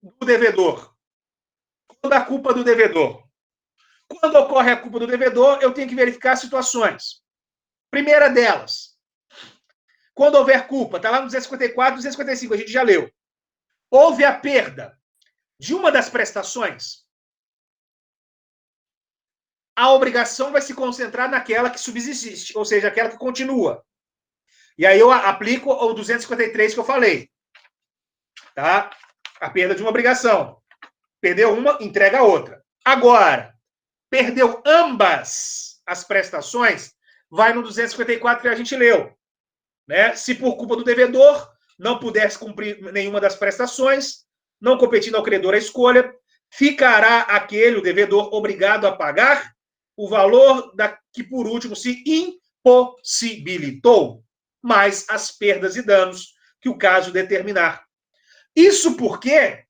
do devedor? Quando a culpa do devedor? Quando ocorre a culpa do devedor, eu tenho que verificar situações. Primeira delas, quando houver culpa, está lá no 254, 255, a gente já leu. Houve a perda de uma das prestações, a obrigação vai se concentrar naquela que subsiste, ou seja, aquela que continua. E aí eu aplico o 253 que eu falei. Tá? A perda de uma obrigação. Perdeu uma, entrega a outra. Agora, perdeu ambas as prestações, vai no 254 que a gente leu. Né? Se por culpa do devedor não pudesse cumprir nenhuma das prestações, não competindo ao credor a escolha, ficará aquele, o devedor, obrigado a pagar o valor que, por último, se impossibilitou, mais as perdas e danos que o caso determinar. Isso porque,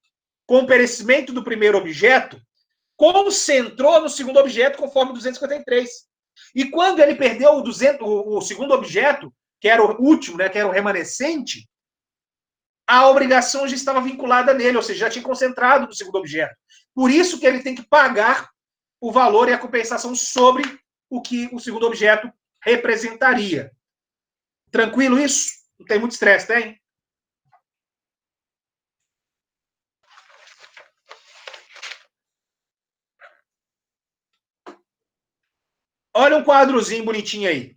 com o perecimento do primeiro objeto, concentrou no segundo objeto, conforme 253. E quando ele perdeu o segundo objeto, que era o último, né, que era o remanescente, a obrigação já estava vinculada nele, ou seja, já tinha concentrado no segundo objeto. Por isso que ele tem que pagar o valor e a compensação sobre o que o segundo objeto representaria. Tranquilo isso? Não tem muito estresse, tem? Olha um quadrozinho bonitinho aí,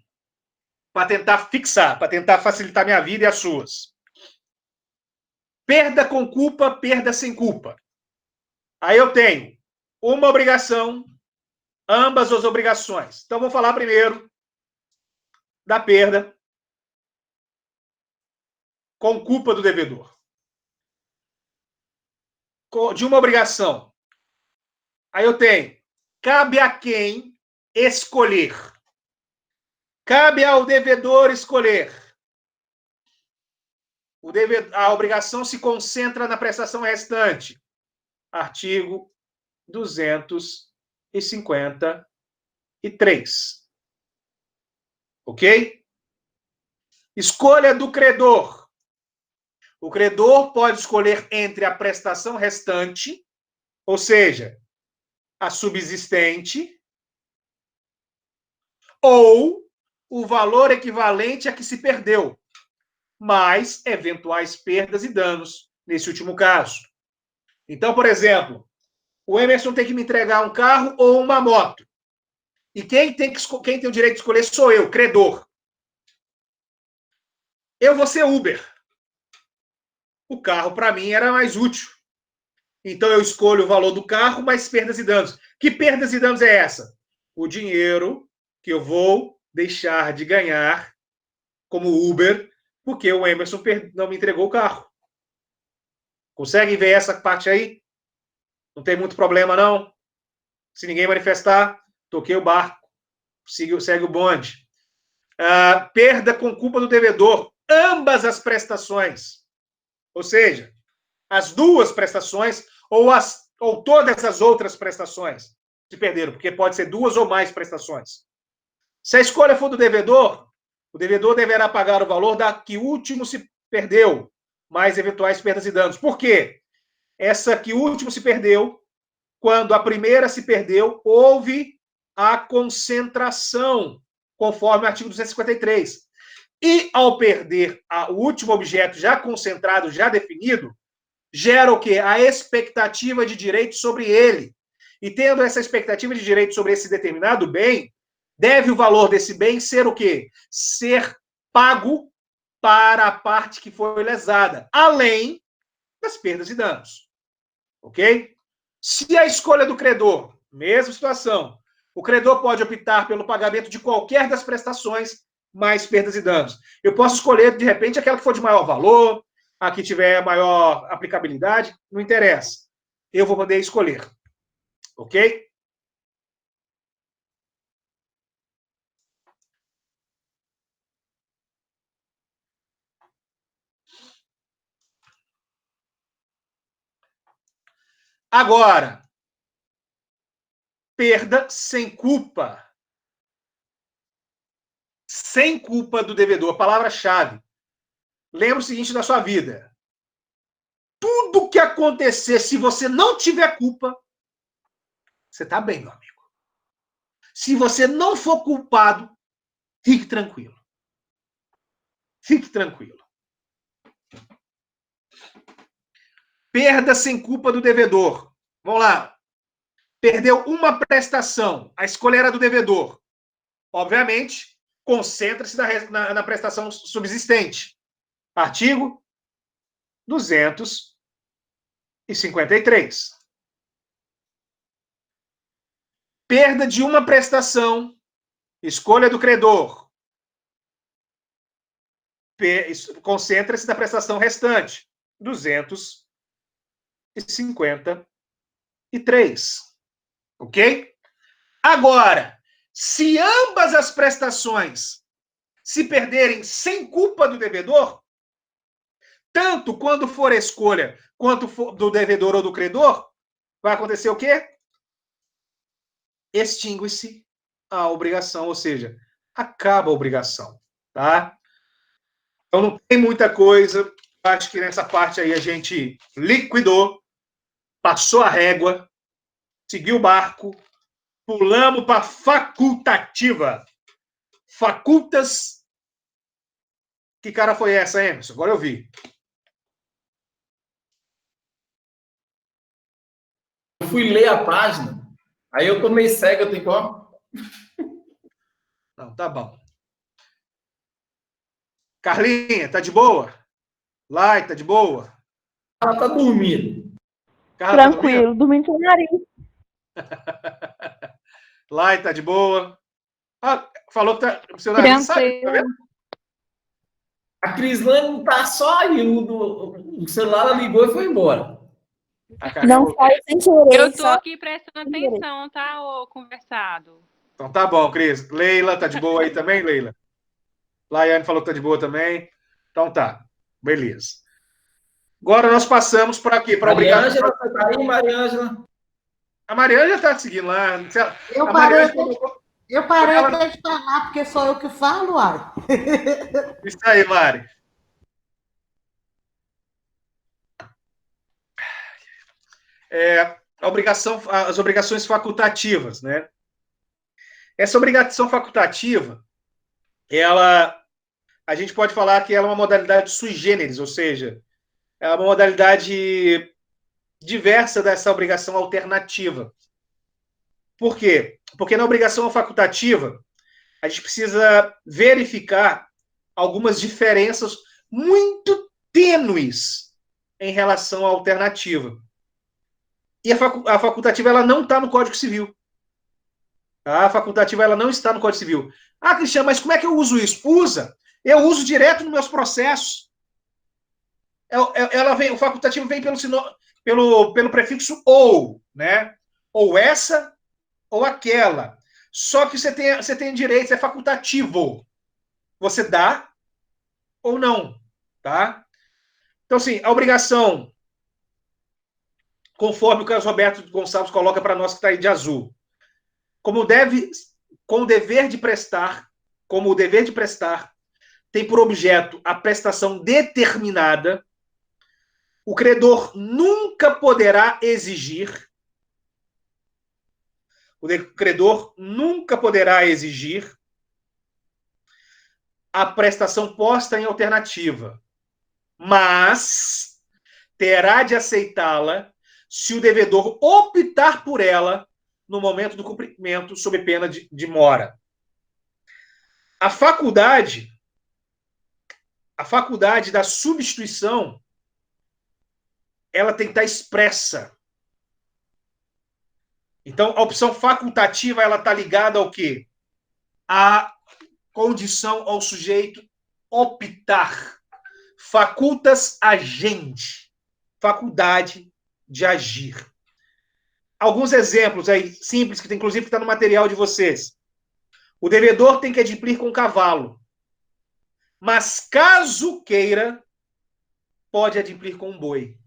para tentar fixar, para tentar facilitar minha vida e as suas. Perda com culpa, perda sem culpa. Aí eu tenho uma obrigação, ambas as obrigações. Então, vou falar primeiro da perda com culpa do devedor. De uma obrigação. Aí eu tenho, cabe a quem escolher. Cabe ao devedor escolher. A obrigação se concentra na prestação restante. Artigo 253. Ok? Escolha do credor. O credor pode escolher entre a prestação restante, ou seja, a subsistente, ou o valor equivalente a que se perdeu, mais eventuais perdas e danos, nesse último caso. Então, por exemplo, o Emerson tem que me entregar um carro ou uma moto. E quem tem o direito de escolher sou eu, credor. Eu vou ser Uber. O carro, para mim, era mais útil. Então, eu escolho o valor do carro, mais perdas e danos. Que perdas e danos é essa? O dinheiro que eu vou deixar de ganhar como Uber, porque o Emerson não me entregou o carro. Conseguem ver essa parte aí? Não tem muito problema, não? Se ninguém manifestar, toquei o barco. Segue o bonde. Perda com culpa do devedor. Ambas as prestações. Ou seja, as duas prestações ou todas as outras prestações se perderam, porque pode ser duas ou mais prestações. Se a escolha for do devedor, o devedor deverá pagar o valor da que último se perdeu, mais eventuais perdas e danos. Por quê? Essa que último se perdeu, quando a primeira se perdeu, houve a concentração, conforme o artigo 253. E ao perder o último objeto já concentrado, já definido, gera o quê? A expectativa de direito sobre ele. E tendo essa expectativa de direito sobre esse determinado bem, deve o valor desse bem ser o quê? Ser pago para a parte que foi lesada, além das perdas e danos. Ok? Se a escolha do credor, mesma situação, o credor pode optar pelo pagamento de qualquer das prestações, mais perdas e danos. Eu posso escolher, de repente, aquela que for de maior valor, a que tiver maior aplicabilidade, não interessa. Eu vou poder escolher. Ok? Agora, perda sem culpa. Sem culpa do devedor. Palavra-chave. Lembra o seguinte da sua vida. Tudo que acontecer, se você não tiver culpa, você está bem, meu amigo. Se você não for culpado, fique tranquilo. Fique tranquilo. Perda sem culpa do devedor. Vamos lá. Perdeu uma prestação. A escolha era do devedor. Obviamente, concentra-se na prestação subsistente. Artigo 253. Perda de uma prestação. Escolha do credor. Concentra-se na prestação restante. 253. Ok? Agora, se ambas as prestações se perderem sem culpa do devedor, tanto quando for a escolha quanto for do devedor ou do credor, vai acontecer o quê? Extingue-se a obrigação, ou seja, acaba a obrigação, tá? Então não tem muita coisa, acho que nessa parte aí a gente liquidou, passou a régua, seguiu o barco, pulamos para facultativa. Facultas. Que cara foi essa, Emerson? Agora eu vi. Eu fui ler a página, aí eu tomei cego, eu tenho que, ó. Não, tá bom. Carlinha, tá de boa? Lai, tá de boa? Ela tá dormindo. Carla, Tranquilo, dormindo com o nariz. Lai, tá de boa? Ah, falou que tá, o seu nariz saiu, tá vendo? A Crislane tá só aí, o celular ela ligou e foi embora. Não sai sem querer. Eu tô só- aqui prestando atenção, tá, ô conversado? Então tá bom, Cris. Leila, tá de boa aí também, Leila? Laiane falou que tá de boa também. Então tá, beleza. Agora nós passamos para aqui, para obrigar. Mariângela, você tá aí, Mariângela? A Mariana já tá seguindo lá. Eu A parei, Mariana- eu parei até de falar, porque sou eu que falo, uai. Isso aí, Mari. As obrigações facultativas, né? Essa obrigação facultativa, a gente pode falar que ela é uma modalidade sui generis, ou seja, é uma modalidade diversa dessa obrigação alternativa. Por quê? Porque na obrigação facultativa, a gente precisa verificar algumas diferenças muito tênues em relação à alternativa. E a facultativa ela não está no Código Civil. A facultativa ela não está no Código Civil. Ah, Cristiano, mas como é que eu uso isso? Usa. Eu uso direto nos meus processos. O facultativo vem pelo prefixo ou, né? Ou essa ou aquela. Só que você tem direito, é facultativo. Você dá ou não, tá? Então, assim, a obrigação, conforme o Carlos Roberto Gonçalves coloca para nós que está aí de azul, com o dever de prestar, como o dever de prestar tem por objeto a prestação determinada, o credor nunca poderá exigir, a prestação posta em alternativa, mas terá de aceitá-la se o devedor optar por ela no momento do cumprimento, sob pena de mora. A faculdade da substituição, ela tem que estar expressa. Então, a opção facultativa, ela está ligada ao quê? A condição ao sujeito optar. Facultas agendi. Faculdade de agir. Alguns exemplos aí, simples, que inclusive está no material de vocês. O devedor tem que adimplir com o cavalo. Mas, caso queira, pode adimplir com um boi.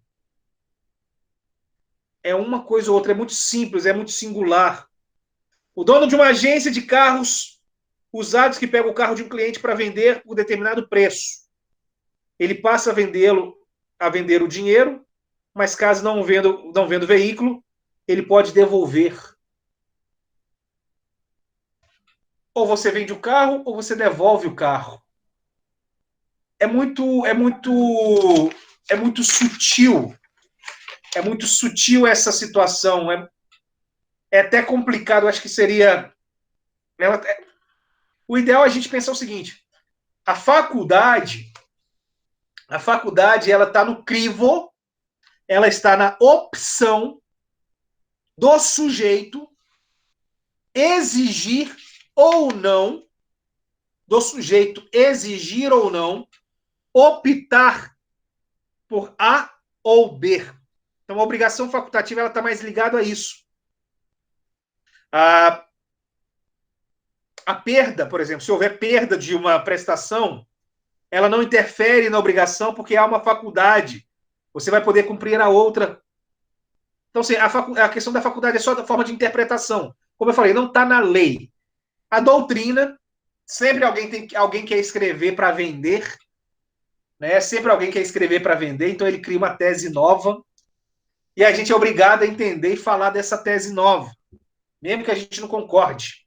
É uma coisa ou outra, é muito simples, é muito singular. O dono de uma agência de carros usados que pega o carro de um cliente para vender por determinado preço. Ele passa a vender o dinheiro, mas caso não venda o veículo, ele pode devolver. Ou você vende o carro, ou você devolve o carro. É muito sutil. É muito sutil essa situação. É até complicado. Acho que seria... O ideal é a gente pensar o seguinte. A faculdade, ela está no crivo, ela está na opção do sujeito exigir ou não, optar por A ou B. Então, a obrigação facultativa está mais ligada a isso. A perda, por exemplo, se houver perda de uma prestação, ela não interfere na obrigação porque há uma faculdade. Você vai poder cumprir a outra. Então, assim, a questão da faculdade é só da forma de interpretação. Como eu falei, não está na lei. A doutrina, sempre alguém quer escrever para vender, né? Sempre alguém quer escrever para vender, então ele cria uma tese nova e a gente é obrigado a entender e falar dessa tese nova, mesmo que a gente não concorde.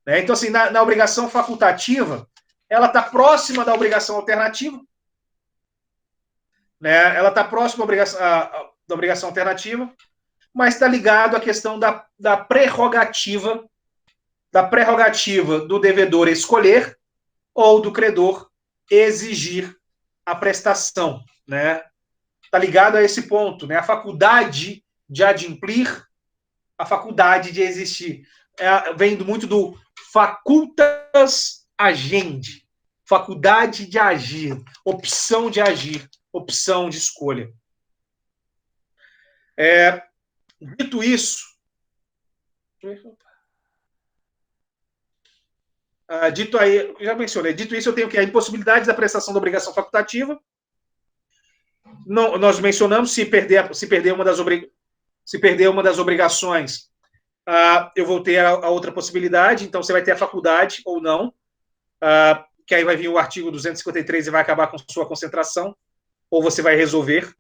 Né? Então, assim, na obrigação facultativa, ela está próxima da obrigação alternativa, né? Ela está próxima da obrigação alternativa, mas está ligado à questão da prerrogativa do devedor escolher ou do credor exigir a prestação, né? Está ligado a esse ponto, né? A faculdade de adimplir, a faculdade de existir. Vem muito do facultas agendi, faculdade de agir, opção de agir, opção de escolha. Dito isso, dito isso, eu tenho que a impossibilidade da prestação da obrigação facultativa. Não, nós mencionamos se perder uma das obrigações, eu vou ter a outra possibilidade, então você vai ter a faculdade ou não, que aí vai vir o artigo 253 e vai acabar com sua concentração, ou você vai resolver.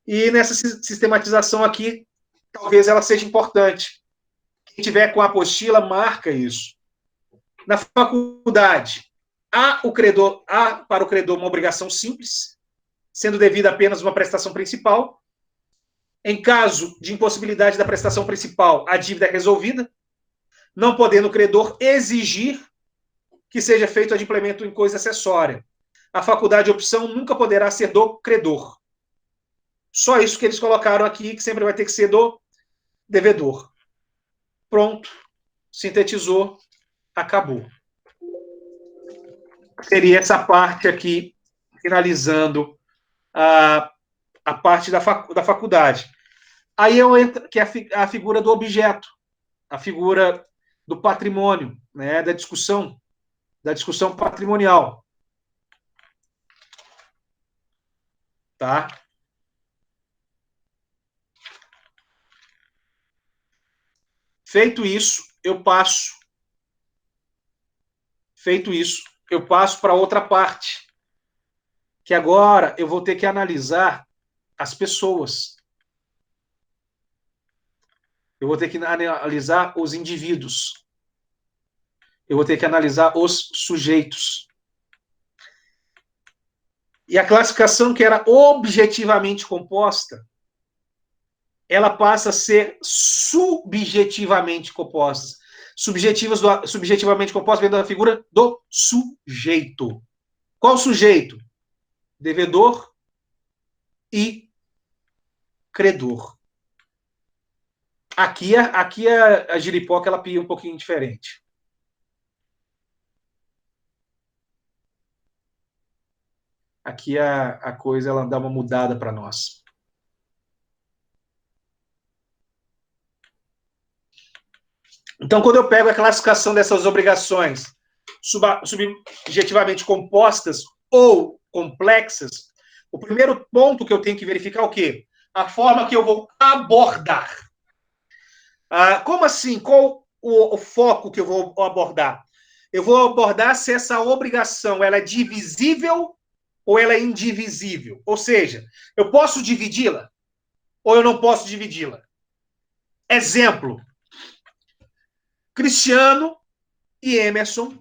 E nessa sistematização aqui, talvez ela seja importante. Quem tiver com a apostila, marca isso. Na faculdade, há para o credor uma obrigação simples, sendo devida apenas uma prestação principal. Em caso de impossibilidade da prestação principal, a dívida é resolvida, não podendo o credor exigir que seja feito adimplemento em coisa acessória. A faculdade de opção nunca poderá ser do credor. Só isso que eles colocaram aqui, que sempre vai ter que ser do devedor. Pronto. Sintetizou. Acabou. Seria essa parte aqui, finalizando a parte da faculdade. Aí eu entro, que é a figura do objeto, a figura do patrimônio, né, da discussão patrimonial. Tá? Feito isso, eu passo para outra parte, que agora eu vou ter que analisar as pessoas. Eu vou ter que analisar os indivíduos. Eu vou ter que analisar os sujeitos. E a classificação que era objetivamente composta, ela passa a ser subjetivamente composta. Subjetivamente composta vem da figura do sujeito. Qual sujeito? Devedor e credor. Aqui a giripoca ela pia um pouquinho diferente. Aqui a coisa ela dá uma mudada para nós. Então, quando eu pego a classificação dessas obrigações subjetivamente compostas ou complexas, o primeiro ponto que eu tenho que verificar é o quê? A forma que eu vou abordar. Como assim? Qual o foco que eu vou abordar? Eu vou abordar se essa obrigação ela é divisível ou ela é indivisível. Ou seja, eu posso dividi-la ou eu não posso dividi-la. Exemplo. Cristiano e Emerson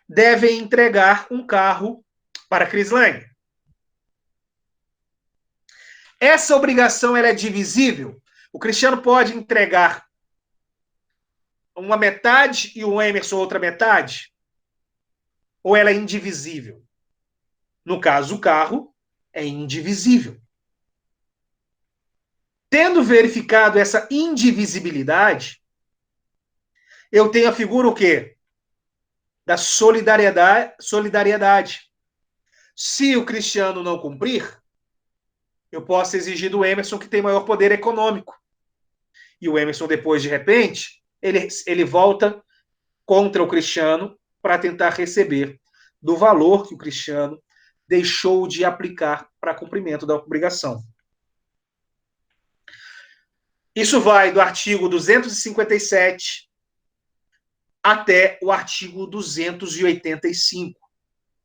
devem entregar um carro para Crislane. Essa obrigação ela é divisível? O Cristiano pode entregar uma metade e o Emerson outra metade? Ou ela é indivisível? No caso, o carro é indivisível. Tendo verificado essa indivisibilidade, eu tenho a figura o quê? Da solidariedade. Se o Cristiano não cumprir, eu posso exigir do Emerson que tem maior poder econômico. E o Emerson, depois, de repente, ele volta contra o Cristiano para tentar receber do valor que o Cristiano deixou de aplicar para cumprimento da obrigação. Isso vai do artigo 257 até o artigo 285.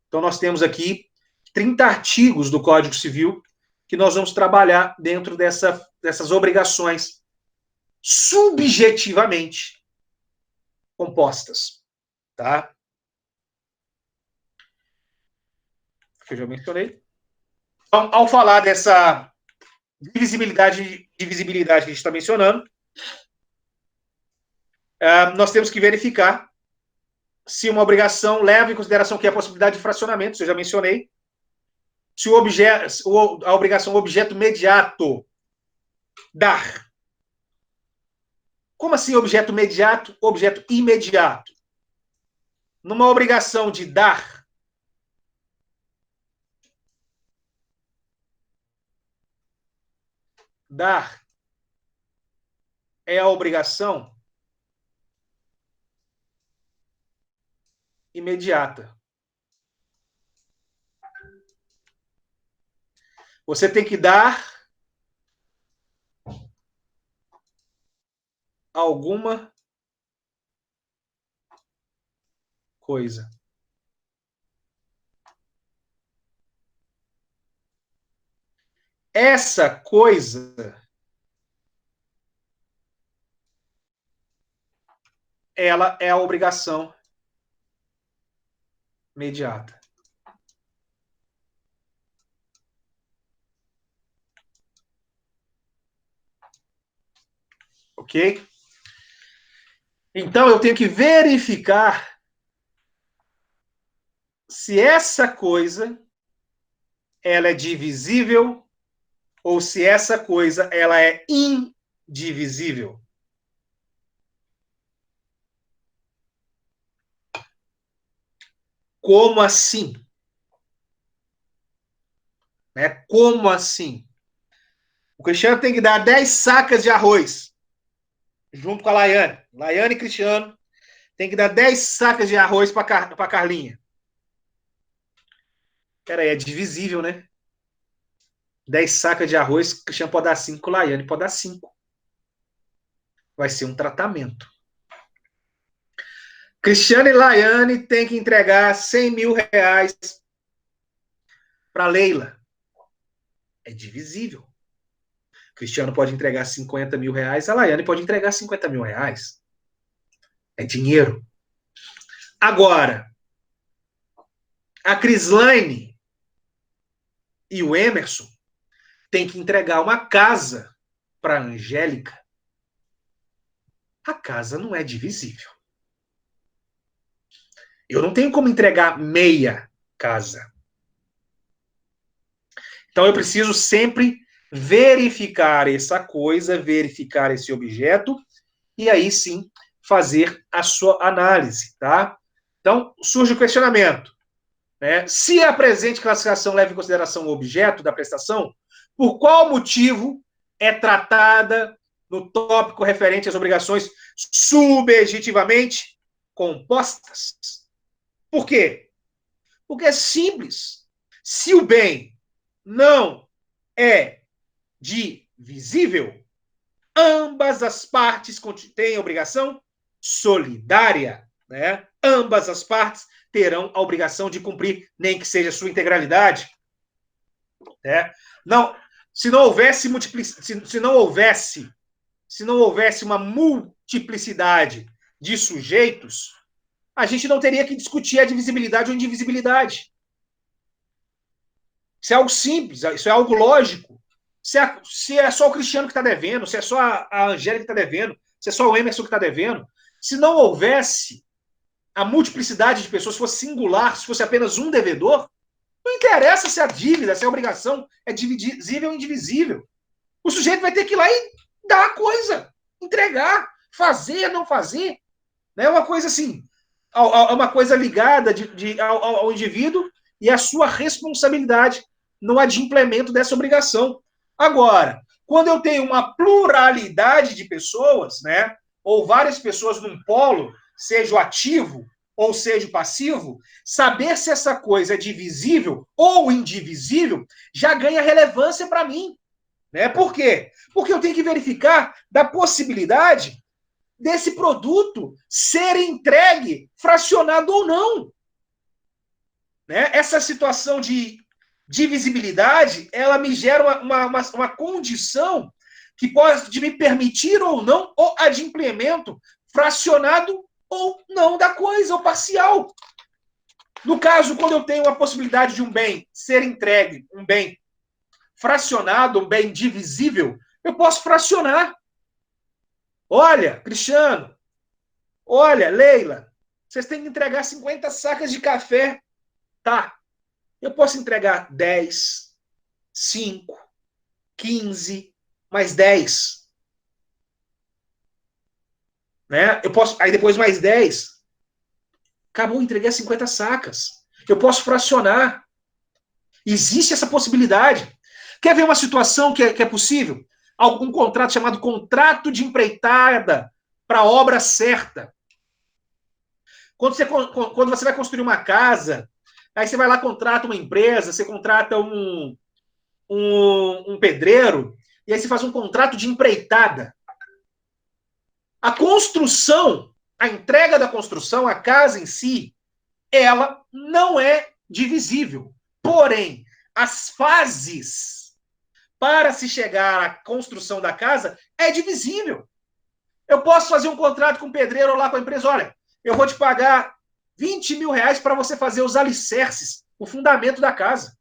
Então, nós temos aqui 30 artigos do Código Civil que nós vamos trabalhar dentro dessas obrigações subjetivamente compostas. Tá? Que eu já mencionei. Então, ao falar dessa divisibilidade que a gente está mencionando, nós temos que verificar se uma obrigação leva em consideração que a possibilidade de fracionamento, isso eu já mencionei, se a obrigação objeto imediato dar. Como assim objeto imediato, objeto imediato? Numa obrigação de dar, é a obrigação imediata. Você tem que dar alguma coisa. Essa coisa ela é a obrigação imediata. Ok? Então, eu tenho que verificar se essa coisa ela é divisível ou se essa coisa ela é indivisível. Como assim? Né? Como assim? O Cristiano tem que dar 10 sacas de arroz, junto com a Laiane. Laiane e Cristiano tem que dar 10 sacas de arroz para Carlinha. Peraí, é divisível, né? 10 sacas de arroz, Cristiano pode dar 5, Laiane pode dar 5. Vai ser um tratamento. Cristiano e Laiane têm que entregar 100 mil reais para Leila. É divisível. Cristiano pode entregar 50 mil reais, a Laiane pode entregar 50 mil reais. É dinheiro. Agora, a Crislaine e o Emerson têm que entregar uma casa para a Angélica. A casa não é divisível. Eu não tenho como entregar meia casa. Então eu preciso sempre verificar essa coisa, verificar esse objeto, e aí sim fazer a sua análise, tá? Então, surge o questionamento, né? Se a presente classificação leva em consideração o objeto da prestação, por qual motivo é tratada no tópico referente às obrigações subjetivamente compostas? Por quê? Porque é simples. Se o bem não é divisível, ambas as partes têm obrigação solidária, né? Ambas as partes terão a obrigação de cumprir, nem que seja sua integralidade, né? Não, se não houvesse uma multiplicidade de sujeitos, a gente não teria que discutir a divisibilidade ou indivisibilidade. Isso é algo simples, isso é algo lógico. Se é só o Cristiano que está devendo, se é só a Angélica que está devendo, se é só o Emerson que está devendo, se não houvesse a multiplicidade de pessoas, se fosse singular, se fosse apenas um devedor, não interessa se a dívida, se a obrigação é divisível ou indivisível. O sujeito vai ter que ir lá e dar a coisa, entregar, fazer, não fazer. É uma coisa assim, uma coisa ligada ao indivíduo e a sua responsabilidade no adimplemento dessa obrigação. Agora, quando eu tenho uma pluralidade de pessoas, né, ou várias pessoas num polo, seja o ativo ou seja o passivo, saber se essa coisa é divisível ou indivisível já ganha relevância para mim. Né? Por quê? Porque eu tenho que verificar da possibilidade desse produto ser entregue, fracionado ou não. Né? Essa situação de divisibilidade, ela me gera uma condição que pode me permitir ou não o adimplemento fracionado ou não da coisa, ou parcial. No caso, quando eu tenho a possibilidade de um bem ser entregue, um bem fracionado, um bem divisível, eu posso fracionar. Olha, Cristiano, olha, Leila, vocês têm que entregar 50 sacas de café. Tá. Eu posso entregar 10, 5, 15, mais 10. Né? Eu posso, aí depois mais 10. Acabou, entreguei 50 sacas. Eu posso fracionar. Existe essa possibilidade. Quer ver uma situação que é possível? Um contrato chamado contrato de empreitada para obra certa. Quando você vai construir uma casa, aí você vai lá, contrata uma empresa, você contrata um pedreiro, e aí você faz um contrato de empreitada. A construção, a entrega da construção, a casa em si, ela não é divisível. Porém, as fases para se chegar à construção da casa é divisível. Eu posso fazer um contrato com o pedreiro lá com a empresa, olha, eu vou te pagar 20 mil reais para você fazer os alicerces, o fundamento da casa.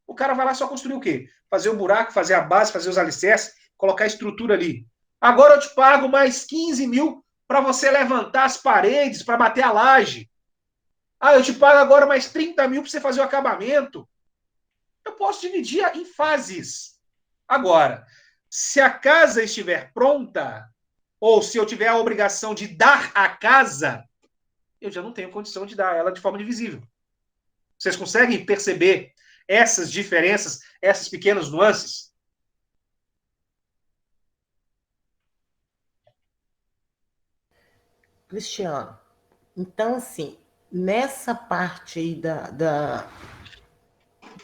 O cara vai lá só construir o quê? Fazer o buraco, fazer a base, fazer os alicerces, colocar a estrutura ali. Agora eu te pago mais 15 mil para você levantar as paredes, para bater a laje. Ah, eu te pago agora mais 30 mil para você fazer o acabamento. Eu posso dividir em fases. Agora, se a casa estiver pronta, ou se eu tiver a obrigação de dar a casa, eu já não tenho condição de dar ela de forma divisível. Vocês conseguem perceber essas diferenças, essas pequenas nuances? Cristiano, então, assim, nessa parte aí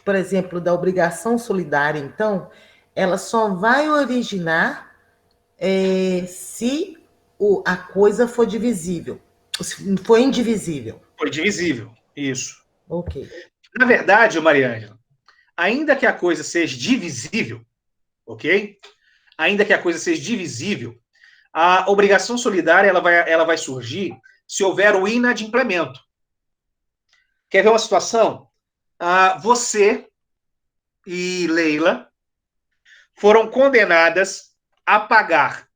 por exemplo, da obrigação solidária, então, ela só vai originar se a coisa for divisível, se for indivisível. Foi divisível, isso. Ok. Na verdade, Maria Ângela, ainda que a coisa seja divisível, ok? Ainda que a coisa seja divisível, a obrigação solidária ela vai surgir se houver o inadimplemento. Quer ver uma situação? Você e Leila foram condenadas a pagar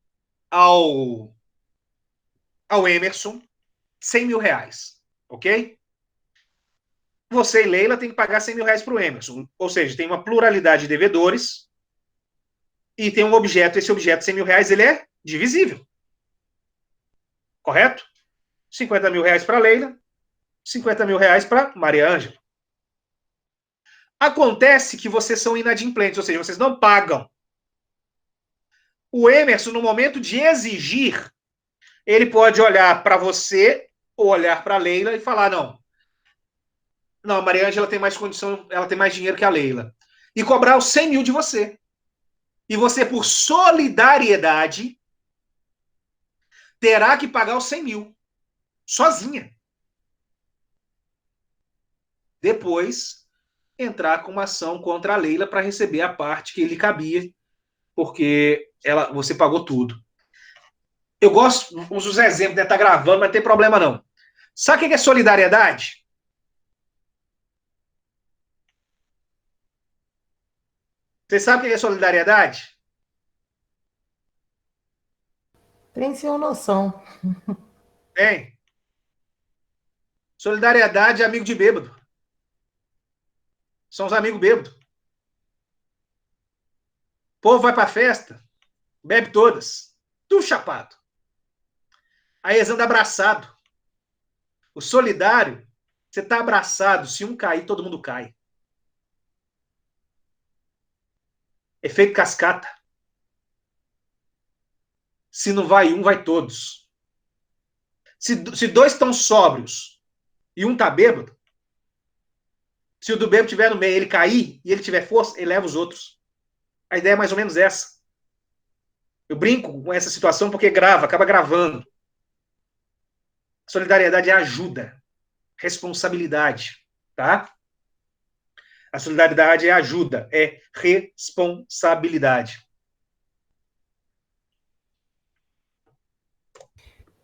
ao Emerson 100 mil reais, ok? Você e Leila têm que pagar 100 mil reais para o Emerson, ou seja, tem uma pluralidade de devedores e tem um objeto, esse objeto, 100 mil reais, ele é divisível. Correto? 50 mil reais para Leila, 50 mil reais para Maria Ângela. Acontece que vocês são inadimplentes, ou seja, vocês não pagam. O Emerson, no momento de exigir, ele pode olhar para você ou olhar para a Leila e falar, não, a Maria Ângela tem mais condição, ela tem mais dinheiro que a Leila. E cobrar os 100 mil de você. E você, por solidariedade, terá que pagar os 100 mil. Sozinha. Depois, entrar com uma ação contra a Leila para receber a parte que lhe cabia, porque você pagou tudo. Eu gosto, uso os exemplos, né? Tá gravando, mas não tem problema não. Sabe o que é solidariedade? Você sabe o que é solidariedade? Tem sua noção. Tem. Solidariedade é amigo de bêbado. São os amigos bêbados. O povo vai pra festa, bebe todas. Tudo chapado. Aí eles andam abraçado. O solidário, você tá abraçado. Se um cair, todo mundo cai. Efeito cascata. Se não vai um, vai todos. Se dois estão sóbrios e um tá bêbado, se o do bêbado estiver no meio, ele cair e ele tiver força, ele leva os outros. A ideia é mais ou menos essa. Eu brinco com essa situação porque acaba gravando. Solidariedade é ajuda, responsabilidade, tá? A solidariedade é ajuda, é responsabilidade.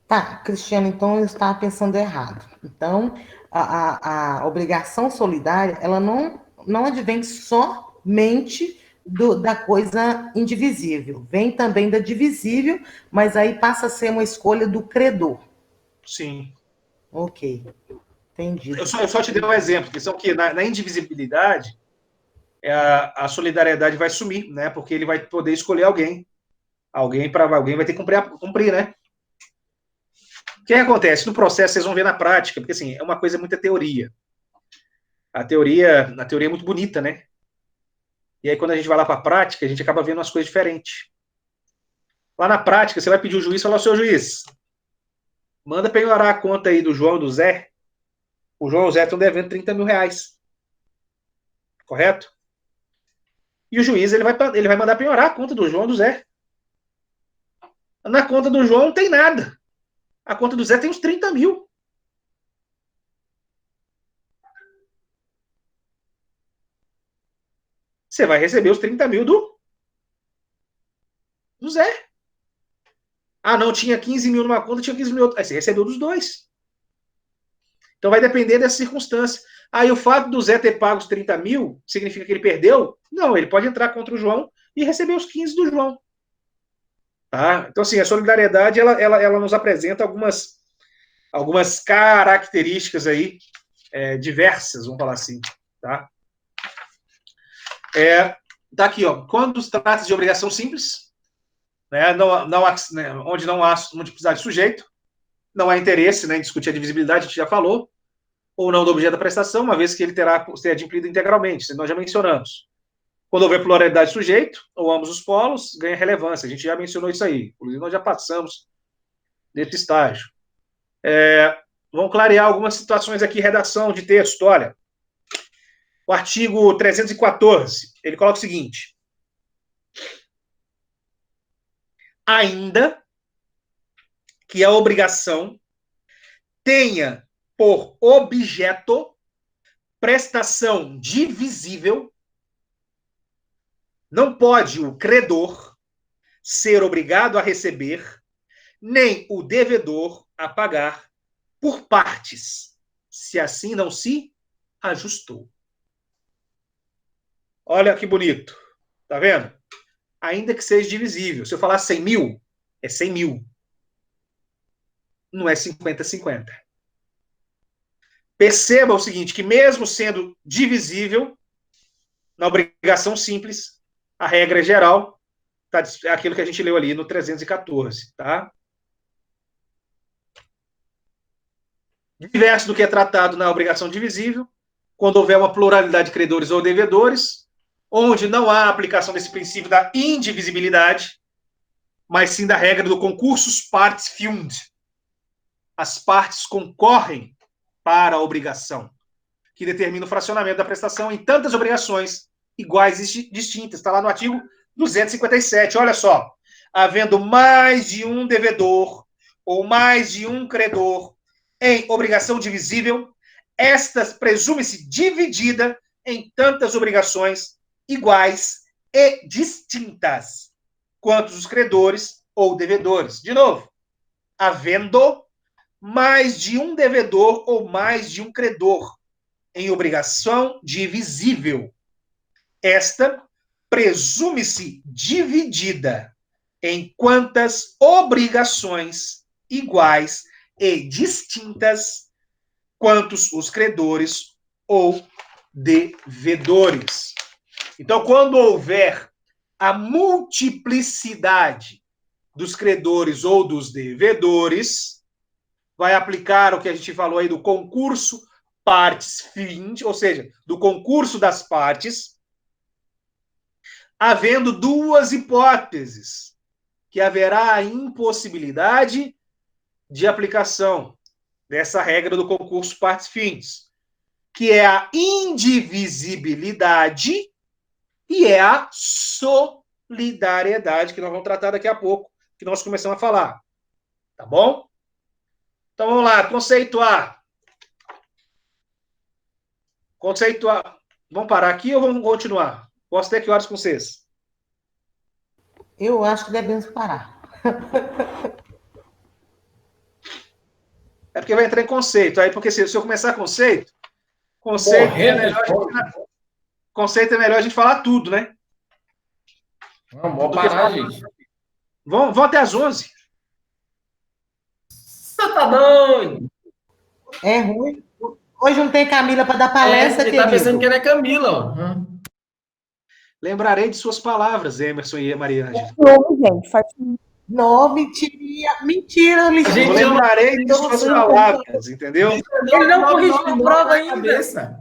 Tá, Cristiano, então eu estava pensando errado. Então, a obrigação solidária, ela não advém somente da coisa indivisível, vem também da divisível, mas aí passa a ser uma escolha do credor. Sim. Ok, entendi. Eu só te dei um exemplo, que são que na indivisibilidade, a solidariedade vai sumir, né? Porque ele vai poder escolher alguém. Alguém vai ter que cumprir, né? O que acontece? No processo, vocês vão ver na prática, porque assim, é uma coisa muita teoria. A teoria é muito bonita, né? E aí, quando a gente vai lá para a prática, a gente acaba vendo umas coisas diferentes. Lá na prática, você vai pedir o juiz e falar, seu juiz, manda penhorar a conta aí do João e do Zé. O João e o Zé estão devendo 30 mil reais. Correto? E o juiz ele vai mandar penhorar a conta do João e do Zé. Na conta do João não tem nada. A conta do Zé tem uns 30 mil. Você vai receber os 30 mil do Zé. Ah, não, tinha 15 mil numa conta, tinha 15 mil outra. Aí você recebeu dos dois. Então vai depender dessa circunstância. Aí o fato do Zé ter pago os 30 mil significa que ele perdeu? Não, ele pode entrar contra o João e receber os 15 do João. Tá? Então, assim, a solidariedade, ela nos apresenta algumas características aí diversas, vamos falar assim, tá? Tá aqui, ó. Quando se trata de obrigação simples, né, onde não há multiplicidade de sujeito, não há interesse, né, em discutir a divisibilidade, a gente já falou, ou não do objeto da prestação, uma vez que ele terá que ser adimplido integralmente, isso nós já mencionamos. Quando houver pluralidade de sujeito, ou ambos os polos, ganha relevância. A gente já mencionou isso aí. Inclusive, nós já passamos desse estágio. Vamos clarear algumas situações aqui, redação de texto. Olha, o artigo 314, ele coloca o seguinte: ainda que a obrigação tenha por objeto prestação divisível, não pode o credor ser obrigado a receber, nem o devedor a pagar por partes, se assim não se ajustou. Olha que bonito. Tá vendo? Ainda que seja divisível. Se eu falar 100 mil, é 100 mil. Não é 50-50. Perceba o seguinte, que mesmo sendo divisível, na obrigação simples, a regra geral é aquilo que a gente leu ali no 314, tá? Diverso do que é tratado na obrigação divisível, quando houver uma pluralidade de credores ou devedores, onde não há aplicação desse princípio da indivisibilidade, mas sim da regra do concursus partes fiunt. As partes concorrem para a obrigação, que determina o fracionamento da prestação em tantas obrigações iguais e distintas. Está lá no artigo 257. Olha só. Havendo mais de um devedor ou mais de um credor em obrigação divisível, esta presume-se dividida em tantas obrigações iguais e distintas, quanto os credores ou devedores. De novo, havendo mais de um devedor ou mais de um credor em obrigação divisível, esta presume-se dividida em quantas obrigações iguais e distintas quantos os credores ou devedores. Então, quando houver a multiplicidade dos credores ou dos devedores, vai aplicar o que a gente falou aí do concurso partes fiunt, ou seja, do concurso das partes, havendo duas hipóteses, que haverá a impossibilidade de aplicação dessa regra do concurso partes fiunt, que é a indivisibilidade e é a solidariedade, que nós vamos tratar daqui a pouco, que nós começamos a falar. Tá bom? Então vamos lá, conceito A. Conceito A. Vamos parar aqui ou vamos continuar? Posso ter que horas com vocês? Eu acho que devemos parar. É porque vai entrar em conceito. Aí, porque se eu começar conceito é melhor a gente falar tudo, né? Vamos parar, gente. Vamos até às 11. Você tá doido? É ruim. Hoje não tem Camila para dar palestra, Ele tá pensando que ele é Camila, ó. Lembrarei de suas palavras, Emerson e Maria Ângela. Gente, faz... Não, mentira, Eu lembrarei de suas palavras, entendeu? Ele não corrigiu a prova ainda.